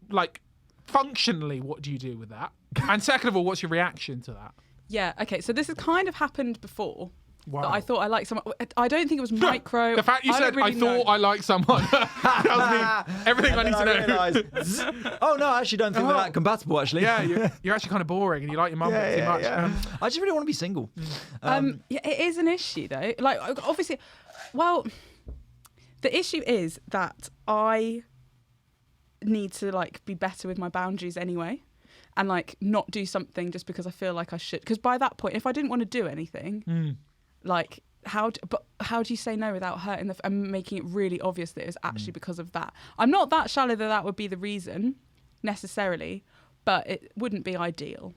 Like, functionally, what do you do with that? And second of all, what's your reaction to that? Yeah. Okay. So this has kind of happened before. Wow. That I thought I liked someone. I don't think it was micro. The fact you said, don't really I thought know. I liked someone tells me everything I need to know. realised, oh no, I actually don't think we're that compatible. Actually, Yeah, you're actually kind of boring and you like your mum too much. I just really want to be single. Yeah, it is an issue though. Like obviously, well, the issue is that I need to like be better with my boundaries anyway, and like not do something just because I feel like I should. Because by that point, if I didn't want to do anything, like how do you say no without hurting and making it really obvious that it was actually because of that? I'm not that shallow that would be the reason necessarily, but it wouldn't be ideal.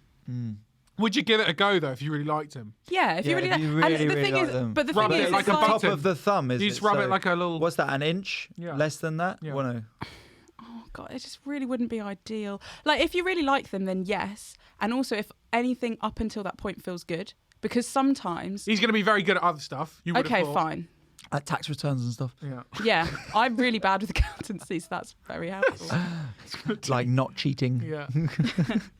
Would you give it a go though if you really liked him? Yeah, if you really, if you and really, the really thing like is, them. but the Rub thing it is, like it's a like, button. Top of the thumb is You it? just rub So it like a little. What's that? An inch? Yeah. Less than that? Yeah. Well, no. oh god, it just really wouldn't be ideal. Like if you really like them, then yes, and also if anything up until that point feels good, because sometimes. He's going to be very good at other stuff. You would Okay, have thought. fine. Like tax returns and stuff. Yeah. Yeah, I'm really bad with accountancy, so that's very helpful. Like not cheating. Yeah.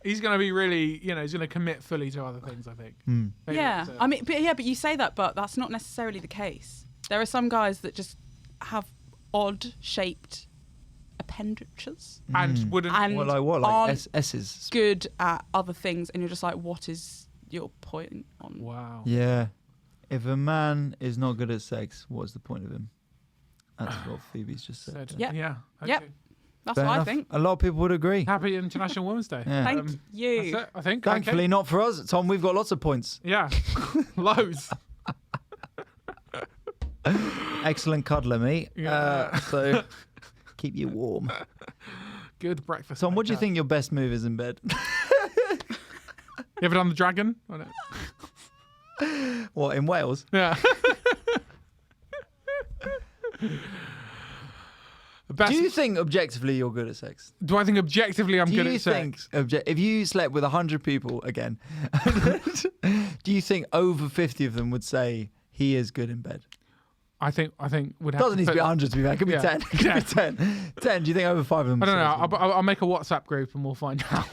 He's going to be really, he's going to commit fully to other things, I think. Maybe Yeah, that's it. I mean, but you say that, but that's not necessarily the case. There are some guys that just have odd-shaped appendages And wouldn't. and Well, like what? Like aren't S's? good at other things, and you're just like, what is your point on? Wow. Yeah. If a man is not good at sex, what's the point of him? That's what Phoebe's just said. Said. Yep. Yeah. Yep. Okay. That's Fair what enough. I think. A lot of people would agree. Happy International Women's Day. Yeah. Thank you. That's it, I think. Thankfully, not for us. Tom, we've got lots of points. Yeah. Loads. Excellent cuddler, mate. Yeah. So keep you warm. Good breakfast. Tom, what do you like think your best move is in bed? that. You ever done the dragon? I don't- What, in Wales? Yeah. Best, Do you think objectively you're good at sex? do I think objectively I'm Do good you at think sex? if you slept with 100 people again, do you think over 50 of them would say he is good in bed? I think would have Doesn't need to be 100 to be fair. It could be Yeah. 10. It could Yeah. be 10. 10. Do you think over 5 of them? I would don't say know. I'll make a WhatsApp group and we'll find out.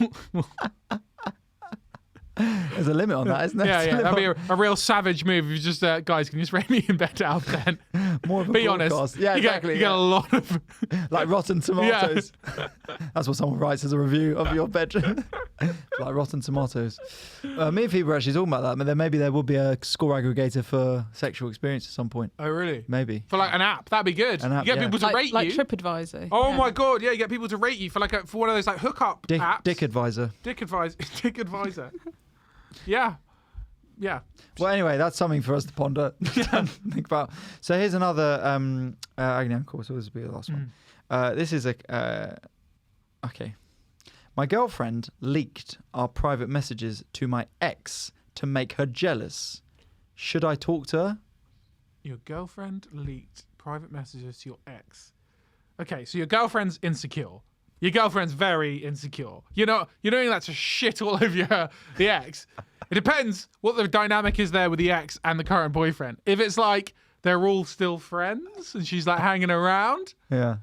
There's a limit on that, isn't there? Yeah. That'd be a real savage move. If you just guys, can you just rate me in bed out of 10? More of a Be honest. broadcast. Yeah, you exactly. Get, you get a lot of. Like Rotten Tomatoes. That's what someone writes as a review of your bedroom. Like Rotten Tomatoes. Me and Phoebe were actually talking about that. I mean, maybe there would be a score aggregator for sexual experience at some point. Oh, really? Maybe. For like an app, that'd be good. An app, you get yeah. people to like, rate like you. TripAdvisor. Oh yeah. my god, yeah, you get people to rate you for like for one of those like hookup apps. Dick Advisor. Dick Advisor. Dick Advisor. Yeah. Yeah. Well, anyway, that's something for us to ponder and think about. So here's another Agony Uncle. So this will be the last one. This is okay. My girlfriend leaked our private messages to my ex to make her jealous. Should I talk to her? Your girlfriend leaked private messages to your ex. Okay, so your girlfriend's insecure. Your girlfriend's very insecure. You're doing that to shit all over the ex. It depends what the dynamic is there with the ex and the current boyfriend. If it's like they're all still friends and she's like hanging around, Yeah.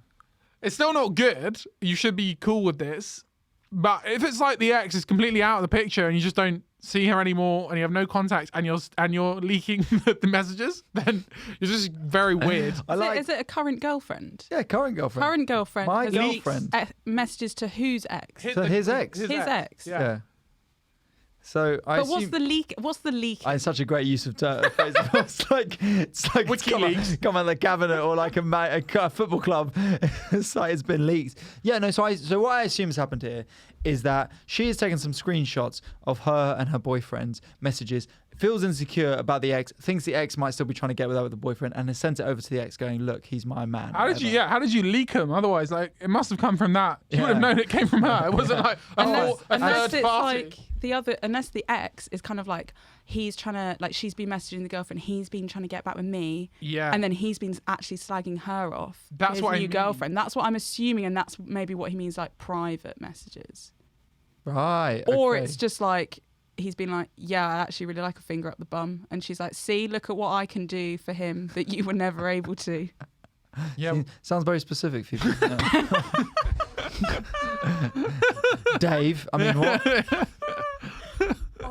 it's still not good. You should be cool with this. But if it's like the ex is completely out of the picture and you just don't see her anymore and you have no contact and you're leaking the messages, then you're just very weird. Is it a current girlfriend? Yeah, current girlfriend. Current girlfriend. My has girlfriend. leaked, messages to whose ex? So his ex. His ex. Yeah. So I But assume, what's the leak? What's the leak? It's such a great use of phrase. It's like it's come WikiLeaks. out the cabinet or like a football club. It's like it's been leaked. Yeah, no. So what I assume has happened here is that she has taken some screenshots of her and her boyfriend's messages, feels insecure about the ex, thinks the ex might still be trying to get with her with the boyfriend, and has sent it over to the ex, going, "Look, he's my man." How did you leak them? Otherwise, like it must have come from that. You would have known it came from her. It wasn't like a unless third it's party. like unless the ex is kind of like he's trying to, like, she's been messaging the girlfriend, he's been trying to get back with me, Yeah. and then he's been actually slagging her off. That's his what I new mean. girlfriend. That's what I'm assuming, and that's maybe what he means, like private messages. Right. Or okay. it's just like he's been like, yeah, I actually really like a finger up the bum, and she's like, see, look at what I can do for him that you were never able to. Yeah. Sounds very specific for you. Dave, I mean, what?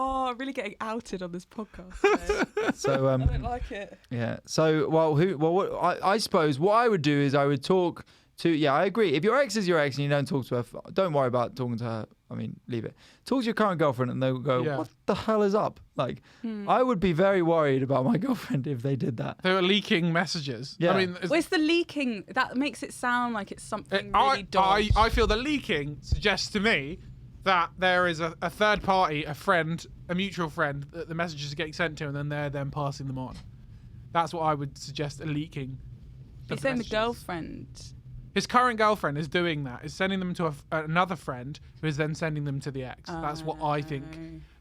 Oh, I'm really getting outed on this podcast today. So I don't like it. yeah. So I suppose what I would do is I would talk to. Yeah, I agree. If your ex is your ex and you don't talk to her, don't worry about talking to her. I mean, leave it. Talk to your current girlfriend and they'll go, what the hell is up? Like, I would be very worried about my girlfriend if they did that. They were leaking messages. Yeah. I mean, Well, it's the leaking that makes it sound like it's something really dodgy. I feel the leaking suggests to me that there is a third party, a friend, a mutual friend that the messages are getting sent to, and then they're then passing them on. That's what I would suggest, a leaking. You're saying the girlfriend. His current girlfriend is doing that, is sending them to another friend who is then sending them to the ex. That's what I think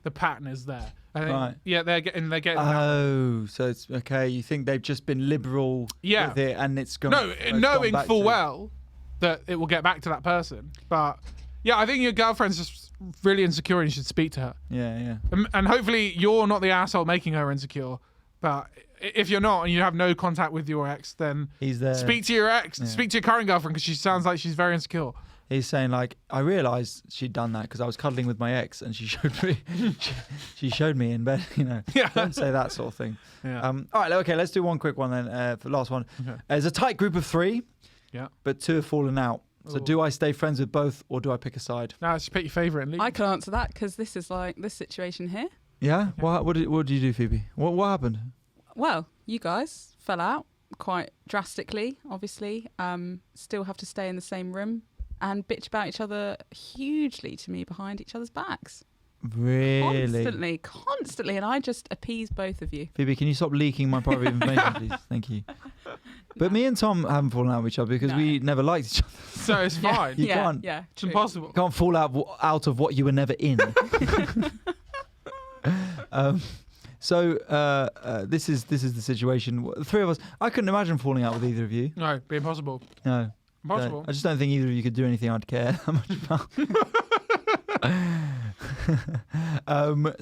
the pattern is there. I think, Right. Yeah, they're getting. Oh, so it's okay. You think they've just been liberal with it, and it's gone. Knowing full well that it will get back to that person. But yeah, I think your girlfriend's just really insecure, and you should speak to her. Yeah. And hopefully you're not the asshole making her insecure. But if you're not and you have no contact with your ex, then He's there. speak to your ex, speak to your current girlfriend, because she sounds like she's very insecure. He's saying, like, I realised she'd done that because I was cuddling with my ex and she showed me she showed me in bed, Yeah. Don't say that sort of thing. Yeah. All right, okay, let's do one quick one then for the last one. Okay. There's a tight group of 3, Yeah. but 2 have fallen out. So Ooh. do I stay friends with both or do I pick a side? Now just pick your favourite and leave. I can answer that because this is like this situation here. Yeah? What did you do, Phoebe? What happened? Well, you guys fell out quite drastically, obviously. Still have to stay in the same room and bitch about each other hugely to me behind each other's backs. Really? Constantly. And I just appease both of you. Phoebe, can you stop leaking my private information, please? Thank you. But me and Tom haven't fallen out with each other because we never liked each other. So it's fine. You can't. Yeah, It's true. impossible. You can't fall out of what you were never in. This is the situation. The 3 of us. I couldn't imagine falling out with either of you. No, be impossible. No. Impossible. I just don't think either of you could do anything I'd care that much about.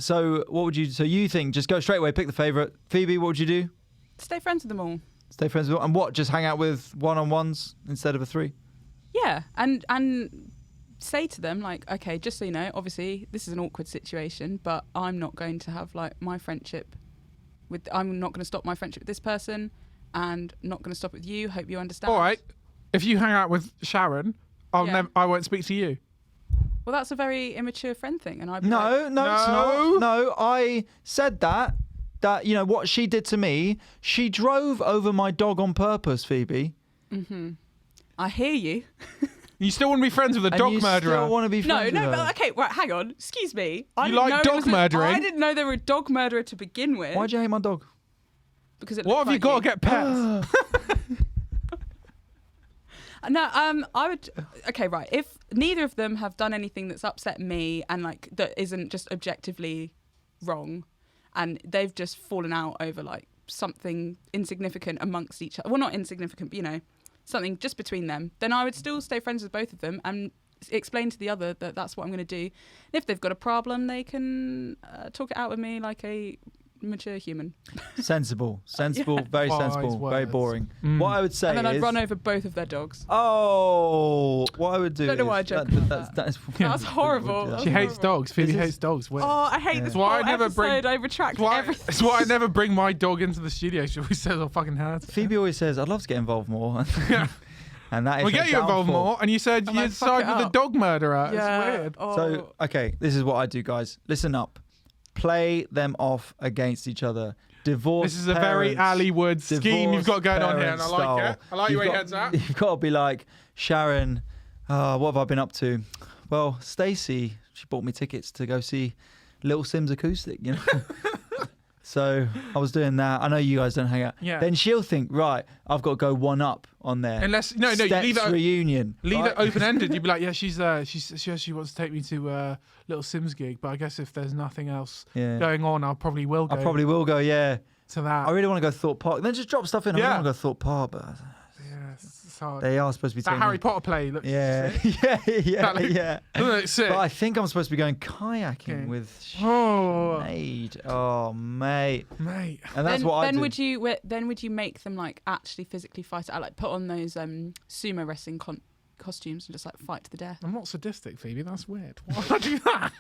So what would you? So you think just go straight away, pick the favourite. Phoebe, what would you do? Stay friends with them all. Stay friends with, and what? Just hang out with one-on-ones instead of a 3. Yeah, and say to them, like, okay, just so you know, obviously this is an awkward situation, but I'm not going to have like my friendship with. I'm not going to stop my friendship with this person, and not going to stop it with you. Hope you understand. All right. If you hang out with Sharon, I won't speak to you. Well, that's a very immature friend thing, and I'd be No, like, no, it's not. No, I said that what she did to me, she drove over my dog on purpose, Phoebe. I hear you. You still want to be friends with a And dog you murderer? still want to be friends with her. But okay, right, hang on. Excuse me. You like dog murdering? I didn't know they were a dog murderer to begin with. Why'd you hate my dog? Because it What looked have you got to get pets? No, I would. Okay, right. If neither of them have done anything that's upset me and like that isn't just objectively wrong, and they've just fallen out over like something insignificant amongst each other. Well, not insignificant, but something just between them. Then I would still stay friends with both of them and explain to the other that that's what I'm going to do. And if they've got a problem, they can talk it out with me like a mature human. Sensible, very Wise sensible, very words. boring. What I would say And then I'd is, run over both of their dogs. oh, what I would do. Don't know is why I joked about that. That's horrible. Yeah. She hates dogs. Phoebe Is this- hates dogs. Weird. Oh, I hate this That's why whole I never episode. bring- I retract everything. It's why I never bring my dog into the studio. She always says I'll fucking hurt her. Phoebe always says, "I'd love to get involved more," and that is We'll get her you involved downfall. more, and you said And I you'd fuck side it with the up. dog murderer. Yeah. It's weird. Oh. So, okay, this is what I do, guys. Listen up. Play them off against each other. Divorce. This is a very Ali Wood scheme you've got going on here, and I like style. it. I like You've your got- head's at. You've got to be like, Sharon, what have I been up to? Well, Stacey, she bought me tickets to go see Little Sims Acoustic, So I was doing that. I know you guys don't hang out. Yeah. Then she'll think, right, I've got to go one up on there. Unless no, you Steps leave it reunion. leave right? it open ended. You'd be like, yeah, she wants to take me to Little Sims gig, but I guess if there's nothing else Yeah. going on, I probably will go. I probably will go, yeah. to that. I really want to go Thorpe Park. Then just drop stuff in. I Yeah. don't want to go Thorpe Park, but yeah, it's hard. they are supposed to be That taking Harry me- Potter play looks Yeah, sick. yeah. Doesn't it sick? But I think I'm supposed to be going kayaking Okay. with Oh, Sinead. Oh, mate. mate. And that's then, what I then do. would you make them like actually physically fight it out, like put on those sumo wrestling costumes and just like fight to the death? I'm not sadistic, Phoebe. That's weird. Why would I do that?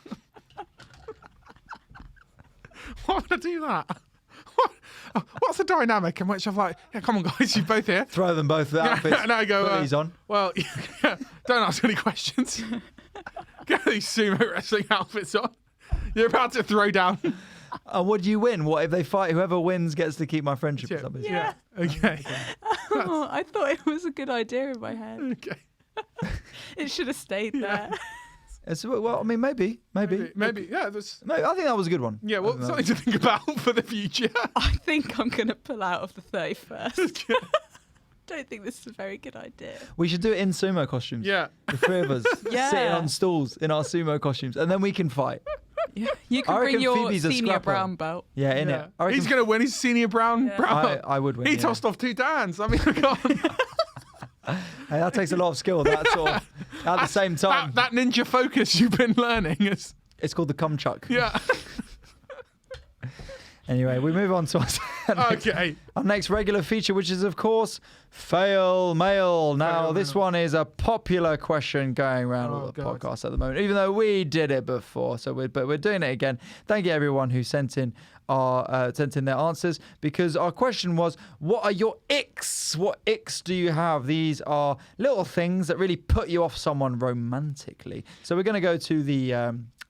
Why would I do that? What's the dynamic in which I'm like, yeah, come on, guys, you both here. Throw them both the outfits. and I go, Put these on. well, don't ask any questions. Get these sumo wrestling outfits on. You're about to throw down. And what do you win? What if they fight? Whoever wins gets to keep my friendship. or something. Yeah. Okay. Oh, I thought it was a good idea in my head. Okay. It should have stayed there. Well, I mean, maybe. Maybe. Yeah. That's. No, I think that was a good one. Yeah. Well, I think something to think about for the future. I think I'm going to pull out of the 31st. Don't think this is a very good idea. we should do it in sumo costumes. Yeah. The three of us Yeah. sitting on stools in our sumo costumes, and then we can fight. Yeah. You I can bring reckon your Phoebe's a senior scrapper. brown belt. Yeah, in Yeah. it. I reckon He's gonna win. He's senior brown. Yeah. brown. I would win. He yeah. tossed off 2 Dans. I mean, I can't. Hey, that takes a lot of skill. That sort of, at the same time, that ninja focus you've been learning is. it's called the cum chuck. Yeah. Anyway, we move on to Okay. our next regular feature, which is, of course, Fail Mail. Now, Fail this Mail. one is a popular question going around Oh, all the God. podcasts at the moment, even though we did it before. But we're doing it again. Thank you, everyone who sent in their answers, because our question was, what are your icks? What icks do you have? These are little things that really put you off someone romantically. So we're going to go to the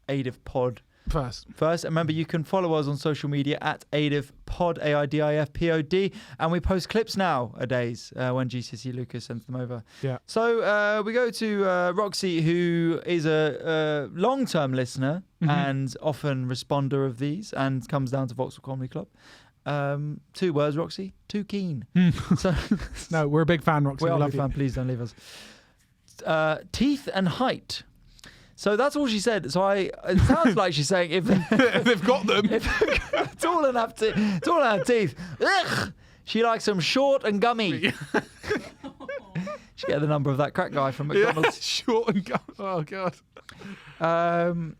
AidifPod First. first. And remember, you can follow us on social media at AidifPod, AIDIFPOD, and we post clips nowadays when GCSE Lucas sends them over. Yeah. So we go to Roxy, who is a long-term listener and often responder of these, and comes down to Vauxhall Comedy Club. 2 words, Roxy. Too keen. So No, we're a big fan, Roxy. we are a love big you. fan. Please don't leave us. Teeth and height. So that's all she said. So it sounds like she's saying if They've got them. tall enough teeth. Ugh! She likes them short and gummy. She get the number of that crack guy from Yeah, McDonald's. short and go. Oh god. And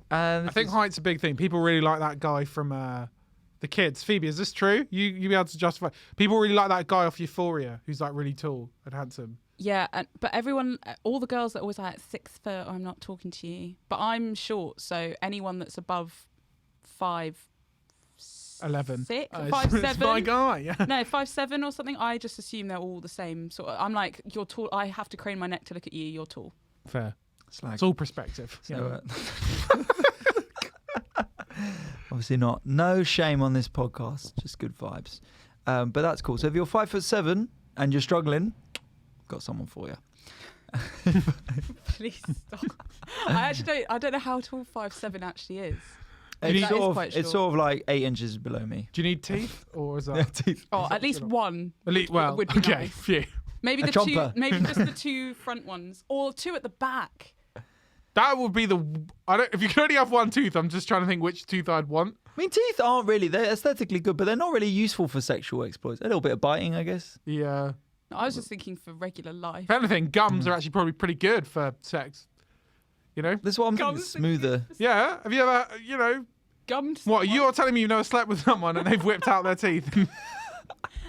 I think height's a big thing. People really like that guy from the Kids. Phoebe, is this true? You be able to justify? People really like that guy off Euphoria, who's like really tall and handsome. Yeah, but everyone, all the girls that are always like 6 foot, I'm not talking to you. But I'm short, so anyone that's above 5'11", 11. 5'7", It's my guy. Yeah. no, 5'7" or something. I just assume they're all the same sort of. I'm like, you're tall. I have to crane my neck to look at you. You're tall. Fair. Slag. It's all perspective. So, obviously not. No shame on this podcast. Just good vibes. But that's cool. So if you're 5'7" and you're struggling, got someone for you. Please stop. I don't know how tall 5'7" actually is. It's That is sort, quite it's sort of like 8 inches below me. Do you need teeth, or is that? Yeah, teeth. Oh, at least one. At least, well, would be okay, nice. phew. Maybe A the two. chomper. Maybe just the 2 front ones, or 2 at the back. That would be the. If you could only have one tooth, I'm just trying to think which tooth I'd want. I mean, teeth aren't really, they're aesthetically good, but they're not really useful for sexual exploits. A little bit of biting, I guess. Yeah. No, I was just thinking for regular life. If anything, gums are actually probably pretty good for sex. You know? This is what I'm thinking, Gums are smoother. Yeah. Have you ever, Gummed. what, someone. you're telling me you've never slept with someone and they've whipped out their teeth?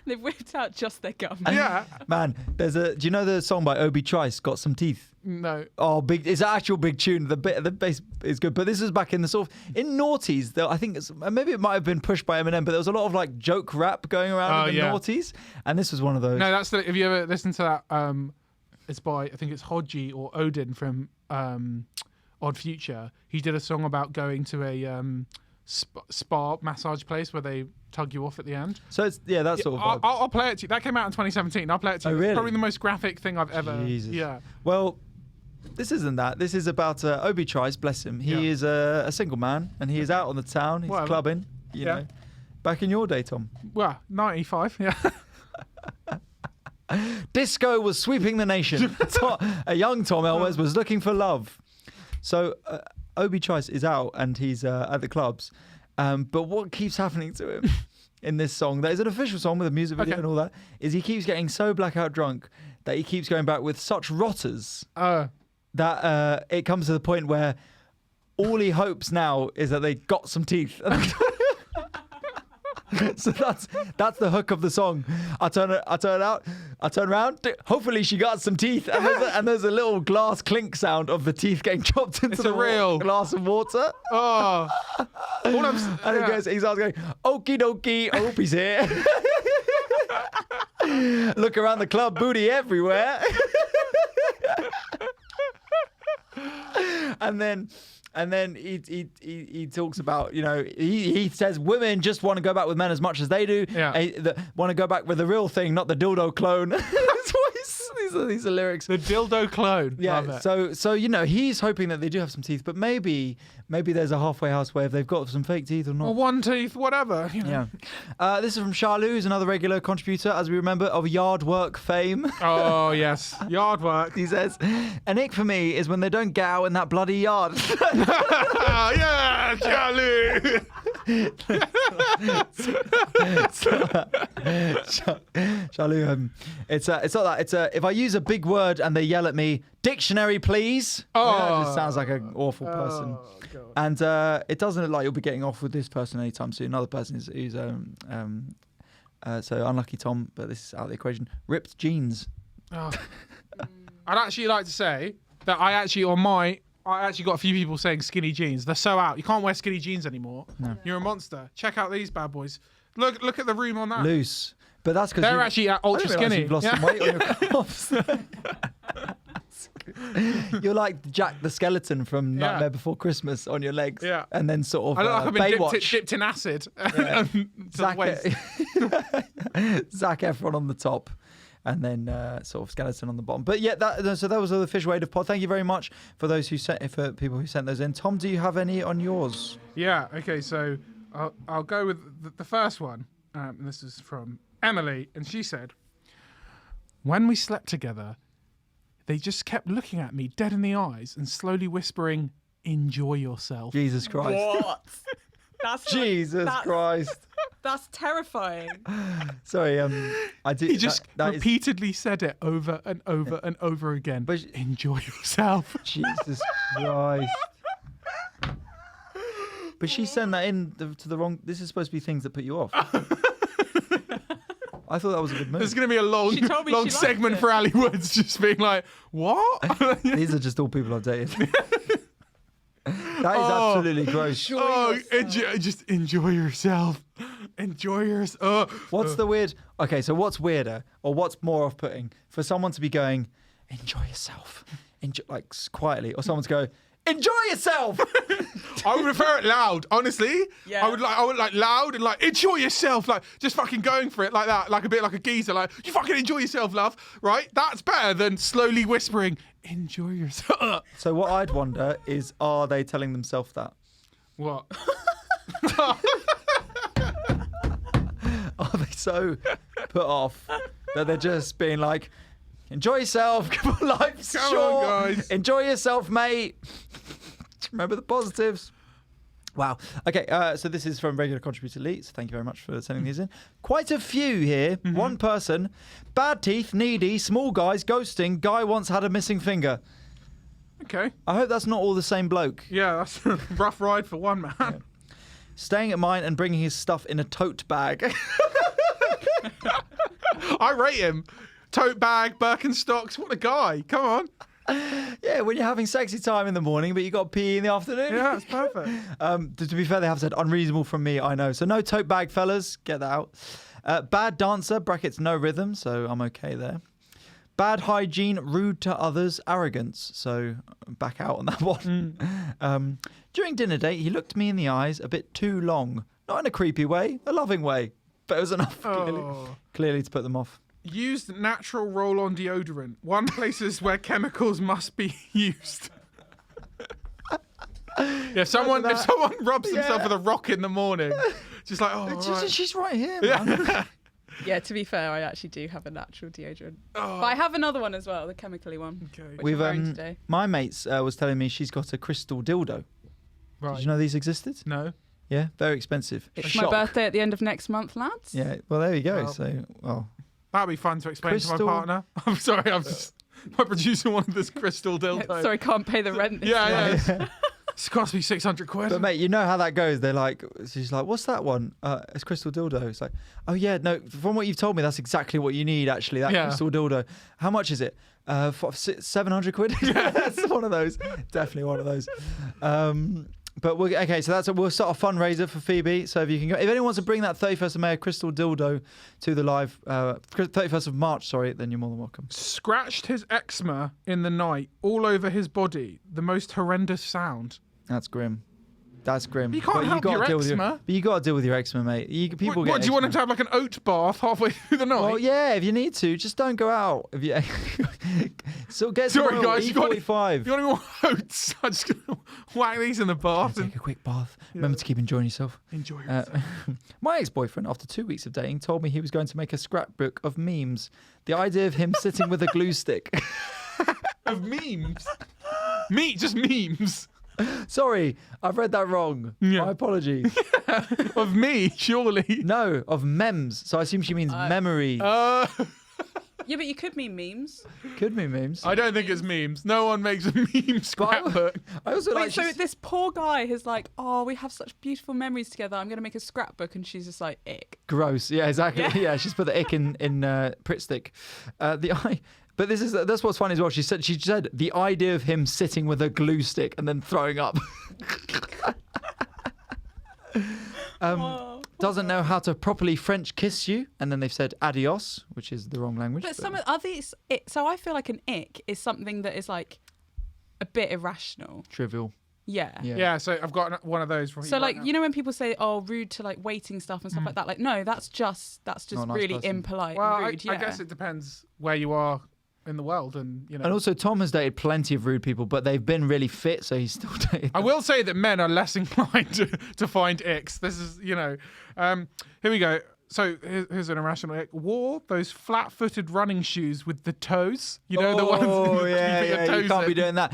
They've whipped out just their gum. Yeah. Man, do you know the song by Obi Trice, Got Some Teeth? No. Oh, big! It's an actual big tune. The bass is good, but this is back in the sort of in noughties. Though I think maybe it might have been pushed by Eminem, but there was a lot of like joke rap going around in the noughties, and this was one of those. No, that's the. Have you ever listened to that? It's by, I think it's Hodgie or Odin from Odd Future. He did a song about going to a spa massage place where they tug you off at the end. So it's that sort of vibe. I'll play it to you. That came out in 2017. I'll play it to you. Oh, really? It's probably the most graphic thing I've ever. Jesus. Yeah. Well, this isn't that. This is about Obi Trice, bless him. He Yeah. is a single man, and he is out on the town. He's Well, clubbing. You know, back in your day, Tom. Well, 95. Yeah. Disco was sweeping the nation. A young Tom Elwes was looking for love. So Obi Trice is out and he's at the clubs. But what keeps happening to him in this song, that is an official song with a music video and all that, is he keeps getting so blackout drunk that he keeps going back with such rotters that it comes to the point where all he hopes now is that they got some teeth. So that's the hook of the song. I turn around. Hopefully she got some teeth, and there's a little glass clink sound of the teeth getting chopped into the real glass of water. Oh. And he starts going, okie dokie, Opie's here. Look around the club, booty everywhere. And then he talks about, he says women just want to go back with men as much as they do. Yeah. Want to go back with the real thing, not the dildo clone. That's what these are lyrics. The dildo clone. Yeah. Love it. So he's hoping that they do have some teeth, but maybe there's a halfway house where if they've got some fake teeth or not. Or one tooth, whatever. Yeah. This is from Charlou, who's another regular contributor, as we remember, of yard work fame. Oh, yes. Yard work. He says, an ick for me is when they don't get out in that bloody yard. Yeah, Charlie. Charlou, it's not that. It's if I use a big word and they yell at me, dictionary, please. That just sounds like an awful person. God. And it doesn't look like you'll be getting off with this person anytime soon. Another person who's so unlucky Tom, but this is out of the equation. Ripped jeans. Oh. I'd actually like to say that I actually got a few people saying skinny jeans. They're so out. You can't wear skinny jeans anymore. No. You're a monster. Check out these bad boys. Look at the room on that. Loose. But that's because they're actually ultra skinny. You've lost some weight on your calves. You're like Jack the Skeleton from Nightmare Before Christmas on your legs. Yeah. And then sort of I look like I've been Baywatch. dipped in acid. Yeah. To the waist. Zac Efron on the top. And then sort of skeleton on the bottom. But yeah, so that was the Fish Wade of Pod. Thank you very much for people who sent those in. Tom, do you have any on yours? Yeah. Okay. So I'll go with the first one. And this is from Emily, and she said, "When we slept together, they just kept looking at me dead in the eyes and slowly whispering, 'Enjoy yourself.'" Jesus Christ! What? That's Jesus Christ! That's terrifying. Sorry, I did. He just that repeatedly said it over and over and over again. But enjoy yourself. Jesus Christ. But she sent that in to the wrong. This is supposed to be things that put you off. I thought that was a good move. There's going to be a long segment for Ali Woods just being like, what? These are just all people I've dated. That is absolutely gross. Just enjoy yourself. Enjoy yourself. What's the weird? Okay, so what's weirder or what's more off-putting for someone to be going, enjoy yourself. Enjoy, like quietly. Or someone to go, enjoy yourself. I would prefer it loud, honestly. Yeah. I would like loud and like enjoy yourself, like just fucking going for it like that, like a bit like a geezer, like you fucking enjoy yourself, love. Right? That's better than slowly whispering, enjoy yourself. So what I'd wonder is, are they telling themselves that? What? Are they so put off that they're just being like, enjoy yourself, life's Come short, on, guys. enjoy yourself, mate. Remember the positives. Wow. Okay, so this is from regular contributor Lee. So thank you very much for sending these in. Quite a few here. Mm-hmm. One person. Bad teeth, needy, small guys, ghosting, guy once had a missing finger. Okay. I hope that's not all the same bloke. Yeah, that's a rough ride for one man. Yeah. Staying at mine and bringing his stuff in a tote bag. I rate him. Tote bag, Birkenstocks. What a guy. Come on. Yeah, when you're having sexy time in the morning, but you got pee in the afternoon. Yeah, it's perfect. To be fair, they have said unreasonable from me, I know. So no tote bag, fellas. Get that out. Bad dancer, brackets no rhythm, so I'm okay there. Bad hygiene, rude to others, arrogance. So back out on that one. During dinner date, he looked me in the eyes a bit too long. Not in a creepy way, a loving way. But it was enough, clearly to put them off. Used natural roll-on deodorant. One places where chemicals must be used. Yeah, if someone rubs themselves with a rock in the morning, just like, oh, right. She's right here, man. Yeah, to be fair, I actually do have a natural deodorant. But I have another one as well, the chemically one. Okay. Which I'm wearing today. My mates was telling me she's got a crystal dildo. Right. Did you know these existed? No. Yeah, very expensive. It's Shock. my birthday at the end of next month, lads. Yeah, well, there you go. Well. So, well, That'd be fun to explain to Crystal- my partner. I'm sorry, my producer wanted this crystal dildo. Sorry, can't pay the rent. This month. Yeah. It's cost me 600 quid. but mate, you know how that goes. They're like, she's like, what's that one? It's crystal dildo. It's like, oh yeah, no. From what you've told me, that's exactly what you need. Actually, that crystal dildo. How much is it? 700 quid. That's one of those. Definitely one of those. But okay, so we'll start a fundraiser for Phoebe. So if you can go, if anyone wants to bring that 31st of May crystal dildo to the live 31st of March, sorry, then you're more than welcome. Scratched his eczema in the night all over his body. The most horrendous sound. That's grim. That's grim. You can't help your eczema. But you got to deal with your eczema, mate. People get What, do you want him to eczema. have like an oat bath halfway through the night? Well, yeah, if you need to, just don't go out. If you so get some Sorry, oil, guys, you got E45. any more oats? I'm just going to whack these in the bath and Take a quick bath. Remember to keep enjoying yourself. enjoy yourself. My ex-boyfriend, after 2 weeks of dating, told me he was going to make a scrapbook of memes. The idea of him sitting with a glue stick. Of memes. Just memes. Sorry, I've read that wrong. Yeah. My apologies. Of me, surely. No, of memes. So I assume she means memory. Yeah, but you could mean memes. Could be memes. I don't think it's memes. No one makes a meme scrapbook. I also Wait, like. so this poor guy is like, oh, we have such beautiful memories together. I'm going to make a scrapbook. And she's just like, ick. Gross. Yeah, exactly. Yeah. Yeah, she's put the ick in Pritt stick. But that's what's funny as well. She said the idea of him sitting with a glue stick and then throwing up. Doesn't know how to properly French kiss you, and then they've said adios, which is the wrong language. But some of these, so I feel like an ick is something that is like a bit irrational. Trivial. Yeah. Yeah, so I've got one of those. So like, you know when people say, oh, rude to like waiting stuff and stuff like that, like, no, that's just Not a nice really person. impolite Well, and rude. I guess it depends where you are in the world, and you know. And also, Tom has dated plenty of rude people, but they've been really fit, so he's still dated. I will say that men are less inclined to find icks. This is, you know. Here we go. So here's an irrational ick. Wore those flat-footed running shoes with the toes. You know, the ones Oh that yeah, you put your yeah. toes You can't be in. doing that.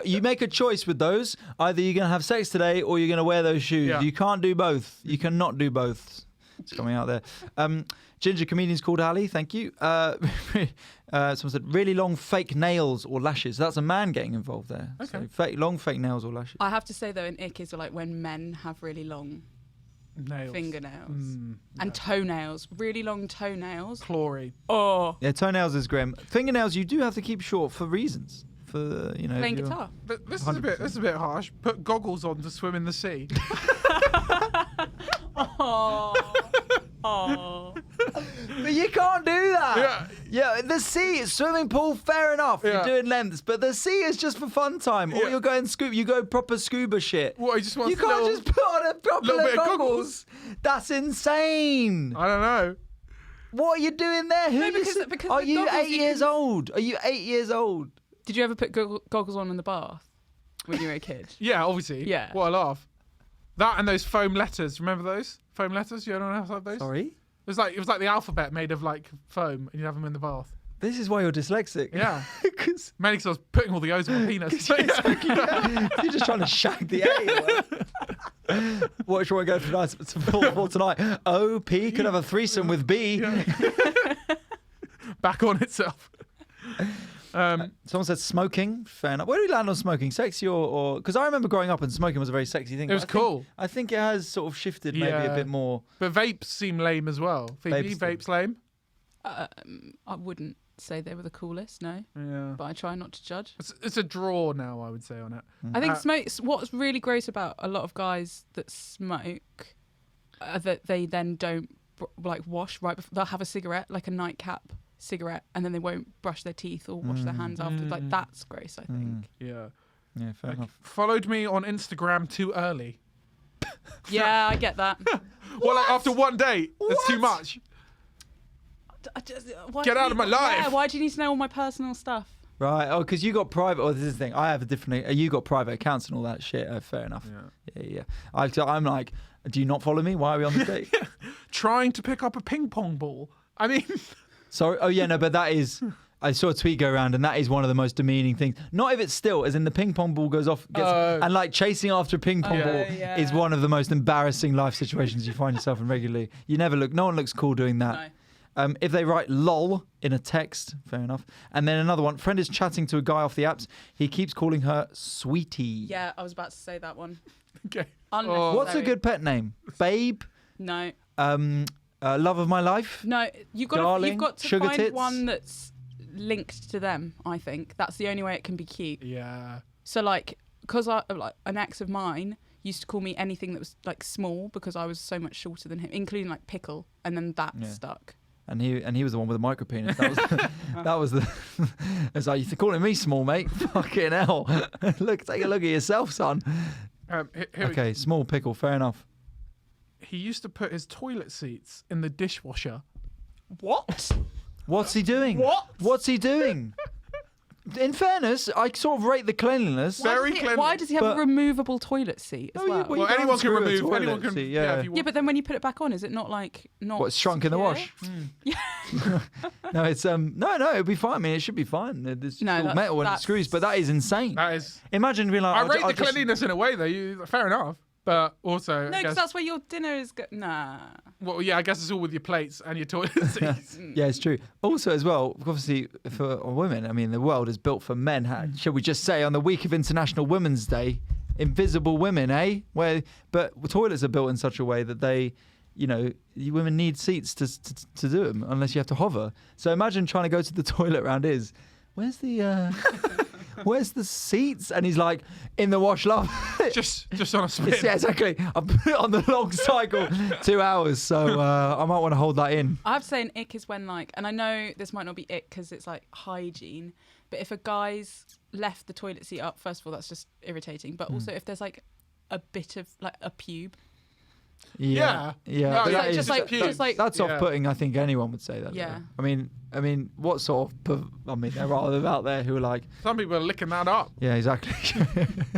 You make a choice with those. Either you're gonna have sex today, or you're gonna wear those shoes. Yeah. You can't do both. You cannot do both. It's coming out there. Ginger comedians called Ali. Thank you. Someone said really long fake nails or lashes. That's a man getting involved there. Okay. So long fake nails or lashes. I have to say though, an ick is like when men have really long Nails. fingernails and toenails, really long toenails. Clory. Oh, Yeah, toenails is grim. Fingernails you do have to keep short for reasons. For you know. playing if you're- guitar. But this is a bit harsh. Put goggles on to swim in the sea. Oh, Oh. But you can't do that. Yeah, the sea, swimming pool, fair enough. Yeah. You're doing lengths, but the sea is just for fun time. Or Yeah. you're going scuba, you go proper scuba shit. What, he just wants You can't little- just put on a proper little bit of goggles. That's insane. I don't know. What are you doing there? Who No, you because- si- because are the you goggles 8 you years can- old? Are you 8 years old? Did you ever put goggles on in the bath when you were a kid? Yeah, obviously. Yeah. What a laugh. That and those foam letters. Remember those foam letters? You don't have those? Sorry? It was like the alphabet made of like foam, and you have them in the bath. This is why you're dyslexic. Yeah. Because Mainly because I was putting all the O's in my penis. you're just trying to shag the A. What should we go for tonight? O, P could have a threesome with B. Back on itself. Someone said smoking. Fair enough. Where do we land on smoking? Sexy or because I remember growing up and smoking was a very sexy thing. It was cool. I think it has sort of shifted maybe a Yeah. bit more. But vapes seem lame as well. Phoebe, vapes lame? I wouldn't say they were the coolest, no. Yeah. But I try not to judge. It's a draw now, I would say, on it. I think what's really gross about a lot of guys that smoke, that they then don't wash right before. They'll have a cigarette, like a nightcap cigarette, and then they won't brush their teeth or wash their hands after. Like, that's gross, I think. Yeah. Yeah, fair enough. Followed me on Instagram too early. Yeah, I get that. Well, like after one date, it's too What? much. Why Get do out you- of my life. Yeah, why do you need to know all my personal stuff? Right. Oh, because you got private. Oh, this is the thing. I have a different. You got private accounts and all that shit. Fair enough. Yeah. I'm like, do you not follow me? Why are we on the date? Trying to pick up a ping pong ball. I mean, Sorry. Oh yeah, no, but that is. I saw a tweet go around, and that is one of the most demeaning things. Not if it's still, as in the ping pong ball goes off, and like chasing after a ping pong ball yeah. is one of the most embarrassing life situations you find yourself in regularly. You never look. No one looks cool doing that. No. If they write "lol" in a text, fair enough. And then another one: friend is chatting to a guy off the apps. He keeps calling her sweetie. Yeah, I was about to say that one. okay. Unnecessary. What's a good pet name? Babe. No. Love of my life. No, you've got Darling, to sugar find tits. one that's linked to them. I think that's the only way it can be cute. Yeah. So because an ex of mine used to call me anything that was like small because I was so much shorter than him, including like pickle, and then that stuck. And he was the one with the micro penis. That was the. It's like you're calling me small, mate. Fucking hell! Take a look at yourself, son. Here Okay, small pickle. Fair enough. he used to put his toilet seats in the dishwasher. What? What's he doing? What? What's he doing? In fairness, I sort of rate the cleanliness. Very cleanly. Why does he have But- a removable toilet seat as Oh, yeah, well? well, Well, you anyone can unscrew a remove. toilet Anyone can. seat, Yeah. yeah. If you want. Yeah, but then when you put it back on, is it not not? What's shrunk in the secure? wash? No, it's no, it'll be fine. I mean, it should be fine. It's No, all that's- metal and it that's- screws, but that is insane. That is. Imagine being like, I I'll rate the just- cleanliness in a way, though. Fair enough. But also, No, I because guess, that's where your dinner is. Nah. well, yeah, I guess it's all with your plates and your toilet seats. Yeah, it's true. Also, as well, obviously for women, I mean, the world is built for men. Shall we just say on the week of International Women's Day, invisible women, eh? But toilets are built in such a way that they, women need seats to do them unless you have to hover. So imagine trying to go to the toilet round is, where's the seats? And he's like, in the wash, love. just on a spin. Yeah, exactly. I put it on the long cycle, 2 hours. So I might want to hold that in. I have to say an ick is when and I know this might not be ick because it's like hygiene, but if a guy's left the toilet seat up, first of all, that's just irritating. But also if there's like a bit of like a pube. Yeah. Yeah. No, but yeah, that is- just like that's Yeah. off-putting. I think anyone would say that. Yeah. though. I mean, what sort of? There are them out there who are like, Some people are licking that up. yeah, exactly.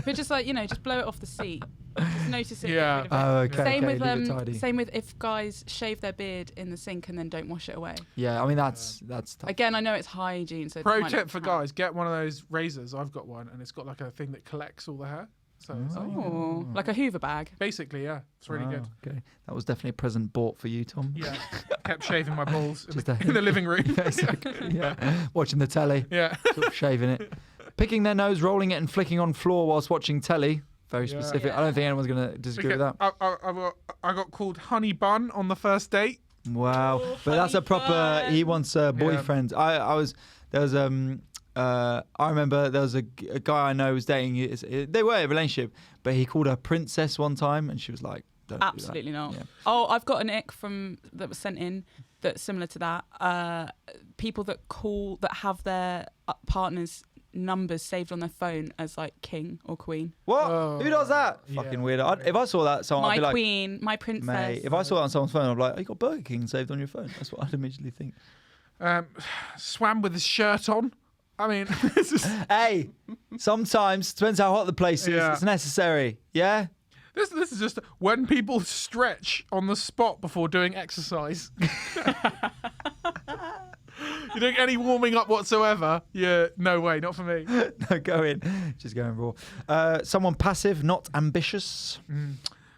but just just blow it off the seat. Just notice it. Yeah. Get rid of it. Oh, okay. Same okay, with leave it tidy. same with if guys shave their beard in the sink and then don't wash it away. Yeah, I mean that's tough. Again, I know it's hygiene, so it Pro might tip not for count. guys: get one of those razors. I've got one, and it's got like a thing that collects all the hair. So it's like, Oh, like a Hoover bag. basically, yeah, it's really good. Okay, that was definitely a present bought for you, Tom. Yeah, kept shaving my balls Just in the living room. Yeah, exactly. Yeah, watching the telly, Yeah. sort of shaving it, picking their nose, rolling it, and flicking on floor whilst watching telly. Very Yeah. specific. I don't think anyone's going to disagree with that. I got called honey bun on the first date. Wow, but that's a proper. fun. He wants a boyfriend. I remember there was a guy I know was dating. They were in a relationship, but he called her princess one time, and she was like, don't do that. Absolutely not. Yeah. Oh, I've got an ick that was sent in that's similar to that. People that have their partner's numbers saved on their phone as like king or queen. What? Oh, Who does that? yeah. Fucking weird. If I saw that, someone, I'd My be like, queen, my princess. mate. If I saw that on someone's phone, I'd be like, oh, you got Burger King saved on your phone. That's what I'd immediately think. Swam with his shirt on. I mean, this is Hey, sometimes depends how hot the place is. Yeah. It's necessary. Yeah. this is just when people stretch on the spot before doing exercise. You doing any warming up whatsoever? Yeah, no way, not for me. No, go in. Just going raw. Someone passive, not ambitious.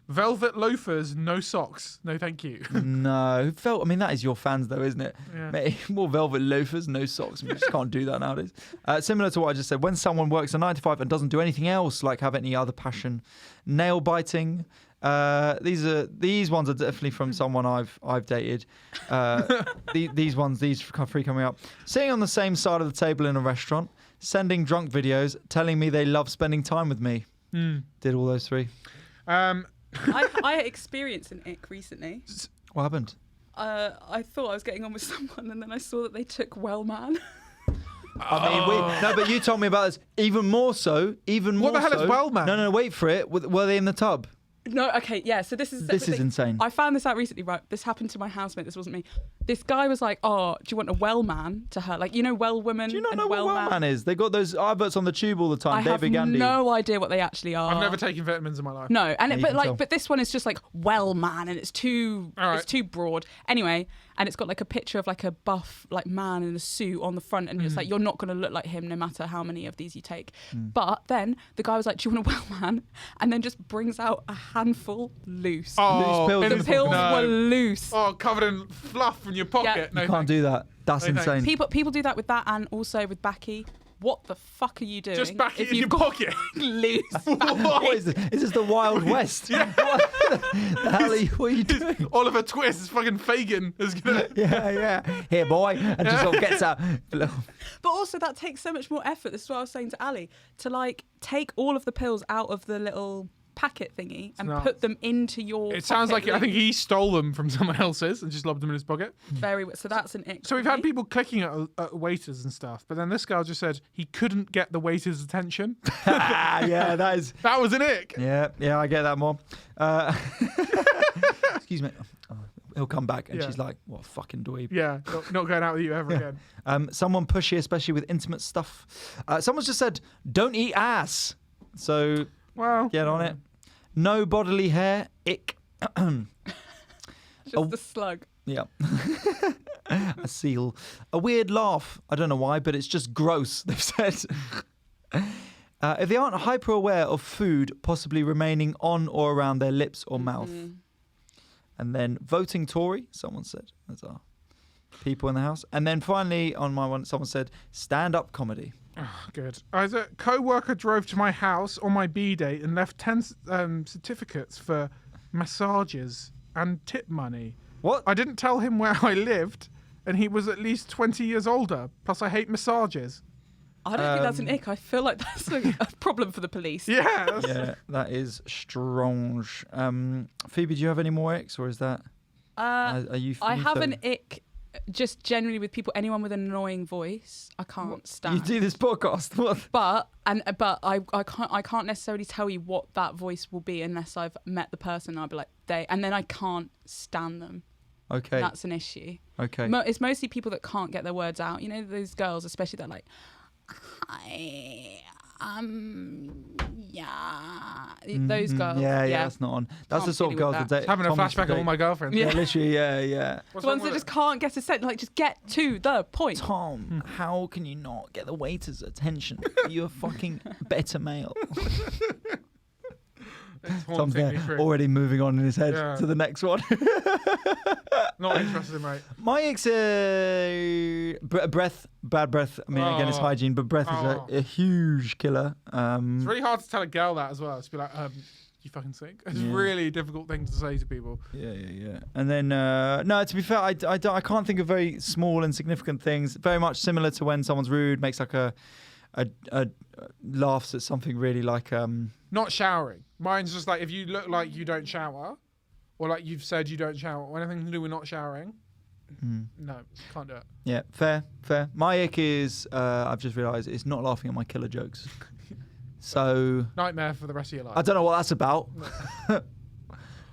Velvet loafers, no socks. No, thank you. No. I mean, that is your fans, though, isn't it? Yeah. Mate, more velvet loafers, no socks. We just can't do that nowadays. Similar to what I just said, when someone works a 9 to 5 and doesn't do anything else, like have any other passion, nail biting. These ones are definitely from someone I've dated. These three coming up. Sitting on the same side of the table in a restaurant, sending drunk videos, telling me they love spending time with me. Did all those three. I experienced an ick recently. What happened? I thought I was getting on with someone, and then I saw that they took Well Man. I mean, no, but you told me about this. Even more so. What the hell is Well Man? No, wait for it. Were they in the tub? No, okay, yeah. So this is insane. I found this out recently. Right, this happened to my housemate. This wasn't me. This guy was like, "Oh, do you want a well man?" To her, like, you know, well woman. Do you not and know what well Well Man is? They got those adverts on the tube all the time. I have David Gandy. no idea what they actually are. I've never taken vitamins in my life. No, and Yeah, you but can like, tell. but this one is just like well man, and it's too All it's too broad. Anyway, and it's got like a picture of like a buff like man in a suit on the front, and it's like you're not going to look like him no matter how many of these you take. But then the guy was like, "Do you want a well man?" And then just brings out a handful loose. Oh, Loose pills in The in pills no. were loose. Oh, covered in fluff in your pocket. Yeah. No, You can't do that. That's No, thanks. insane. People do that with that, and also with Backy. What the fuck are you doing? Just back it if in your you've got pocket. loose. What is this? Is this the Wild West? What the hell what are you doing? Oliver Twist is fucking Fagin. Is gonna... Yeah. Here, boy. And just sort of gets out. But also that takes so much more effort. This is what I was saying to Ali, to like take all of the pills out of the little packet thingy and not. put them into your It sounds like pocket. I think he stole them from someone else's and just lobbed them in his pocket. So that's an ick. So we've for had me. people clicking at waiters and stuff, but then this girl just said he couldn't get the waiter's attention. Yeah, that is. That was an ick. Yeah, I get that more. Excuse me. Oh, he'll come back and Yeah. she's like, what a fucking dweeb. Yeah, not going out with you ever again. Someone pushy, especially with intimate stuff. Someone's just said, don't eat ass. So Well, get on it. No bodily hair. Ick. Just a slug. Yeah. A seal. A weird laugh. I don't know why, but it's just gross, they've said. If they aren't hyper aware of food possibly remaining on or around their lips or mouth. And then voting Tory, someone said. That's our people in the house. And then finally, on my one, someone said stand-up comedy. Oh, good. As a co-worker drove to my house on my B-day and left 10 certificates for massages and tip money. What? I didn't tell him where I lived, and he was at least 20 years older. Plus, I hate massages. I don't think that's an ick. I feel like that's a problem for the police. Yeah. That's... Yeah, that is strange. Phoebe, do you have any more icks, or is that? Are you? I have finito? an ick just generally with people, anyone with an annoying voice, I can't stand. You do this podcast. What? But I can't necessarily tell you what that voice will be unless I've met the person. I'll be like and then I can't stand them. Okay. That's an issue. Okay. It's mostly people that can't get their words out. You know, those girls, especially that like, yeah, those girls. Yeah, that's not on. That's Can't the sort of deal girls with that Having a Tom used to flashback of date. all my girlfriends. Yeah, literally, yeah. What's The ones wrong that with just can't get a sentence, like just get to the point. Tom, how can you not get the waiter's attention? You're a fucking better male. it? It's Tom's haunting me there, through. already moving on in his head Yeah. to the next one. Not interested, mate. My ex, breath, bad breath. I mean, again, it's Oh. hygiene, but breath Oh. is a huge killer. It's really hard to tell a girl that as well. It's be like, you fucking sick. It's Yeah. a really difficult thing to say to people. Yeah. And then, no, to be fair, I can't think of very small and significant things. Very much similar to when someone's rude, makes like a laughs at something really like Not showering. Mine's just like if you look like you don't shower, or like you've said you don't shower, or anything to do with not showering, no, can't do it. Yeah, fair. My ick is, I've just realised, it's not laughing at my killer jokes. So Nightmare for the rest of your life. I don't know what that's about.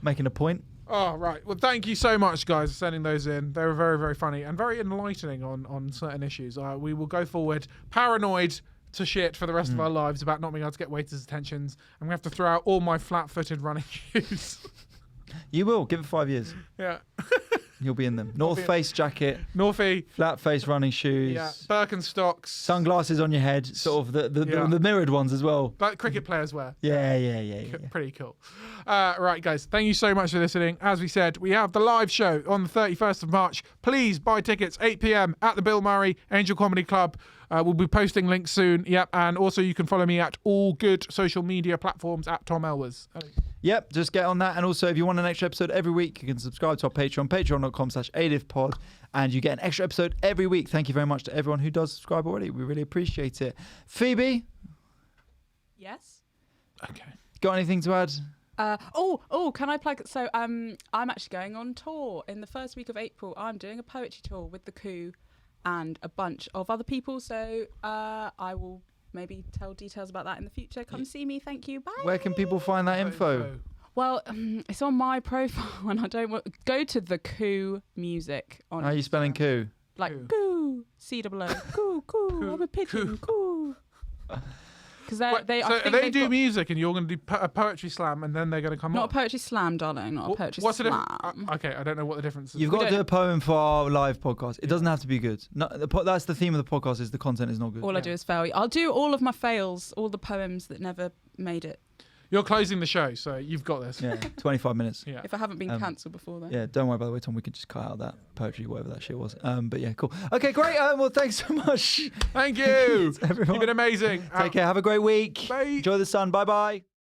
Making a point. Oh, right. Well, thank you so much, guys, for sending those in. They were very, very funny and very enlightening on certain issues. We will go forward paranoid to shit for the rest of our lives about not being able to get waiters' attentions. I'm going to have to throw out all my flat-footed running shoes. You will. Give it 5 years. Yeah. You'll be in them. North Face jacket, Northie. flat face running shoes, Yeah. Birkenstocks. sunglasses on your head, sort of the mirrored ones as well. Like cricket players wear. Yeah. Pretty cool. Right, guys, thank you so much for listening. As we said, we have the live show on the 31st of March. Please buy tickets, 8 p.m. at the Bill Murray Angel Comedy Club. We'll be posting links soon. Yep, and also you can follow me at all good social media platforms at Tom Elwes. Yep, just get on that. And also, if you want an extra episode every week, you can subscribe to our Patreon, patreon.com/ADIVPod, and you get an extra episode every week. Thank you very much to everyone who does subscribe already. We really appreciate it. Phoebe? Yes? Okay. Got anything to add? Can I plug? So I'm actually going on tour in the first week of April. I'm doing a poetry tour with The Coup and a bunch of other people. So I will maybe tell details about that in the future. Come see me. Thank you. Bye. Where can people find that info? Well, it's on my profile, and I don't want go to The Coup Music on. How are you spelling coup? Like coup, C-O-O, coup. I'm a pigeon, coup. Because they do music, and you're going to do a poetry slam, and then they're going to come not on. a poetry slam, darling. Not a poetry What's slam. Okay, I don't know what the difference is. You've got to do a poem for our live podcast. It doesn't have to be good. No, that's the theme of the podcast. Is the content is not good. All I do is fail. I'll do all of my fails, all the poems that never made it. You're closing the show, so you've got this. Yeah, 25 minutes. Yeah. If I haven't been cancelled before then. Yeah, don't worry, by the way, Tom. We can just cut out that poetry, whatever that shit was. But yeah, cool. Okay, great. Well, thanks so much. Thank you. Everyone. You've been amazing. Take care. Have a great week. Bye. Enjoy the sun. Bye-bye.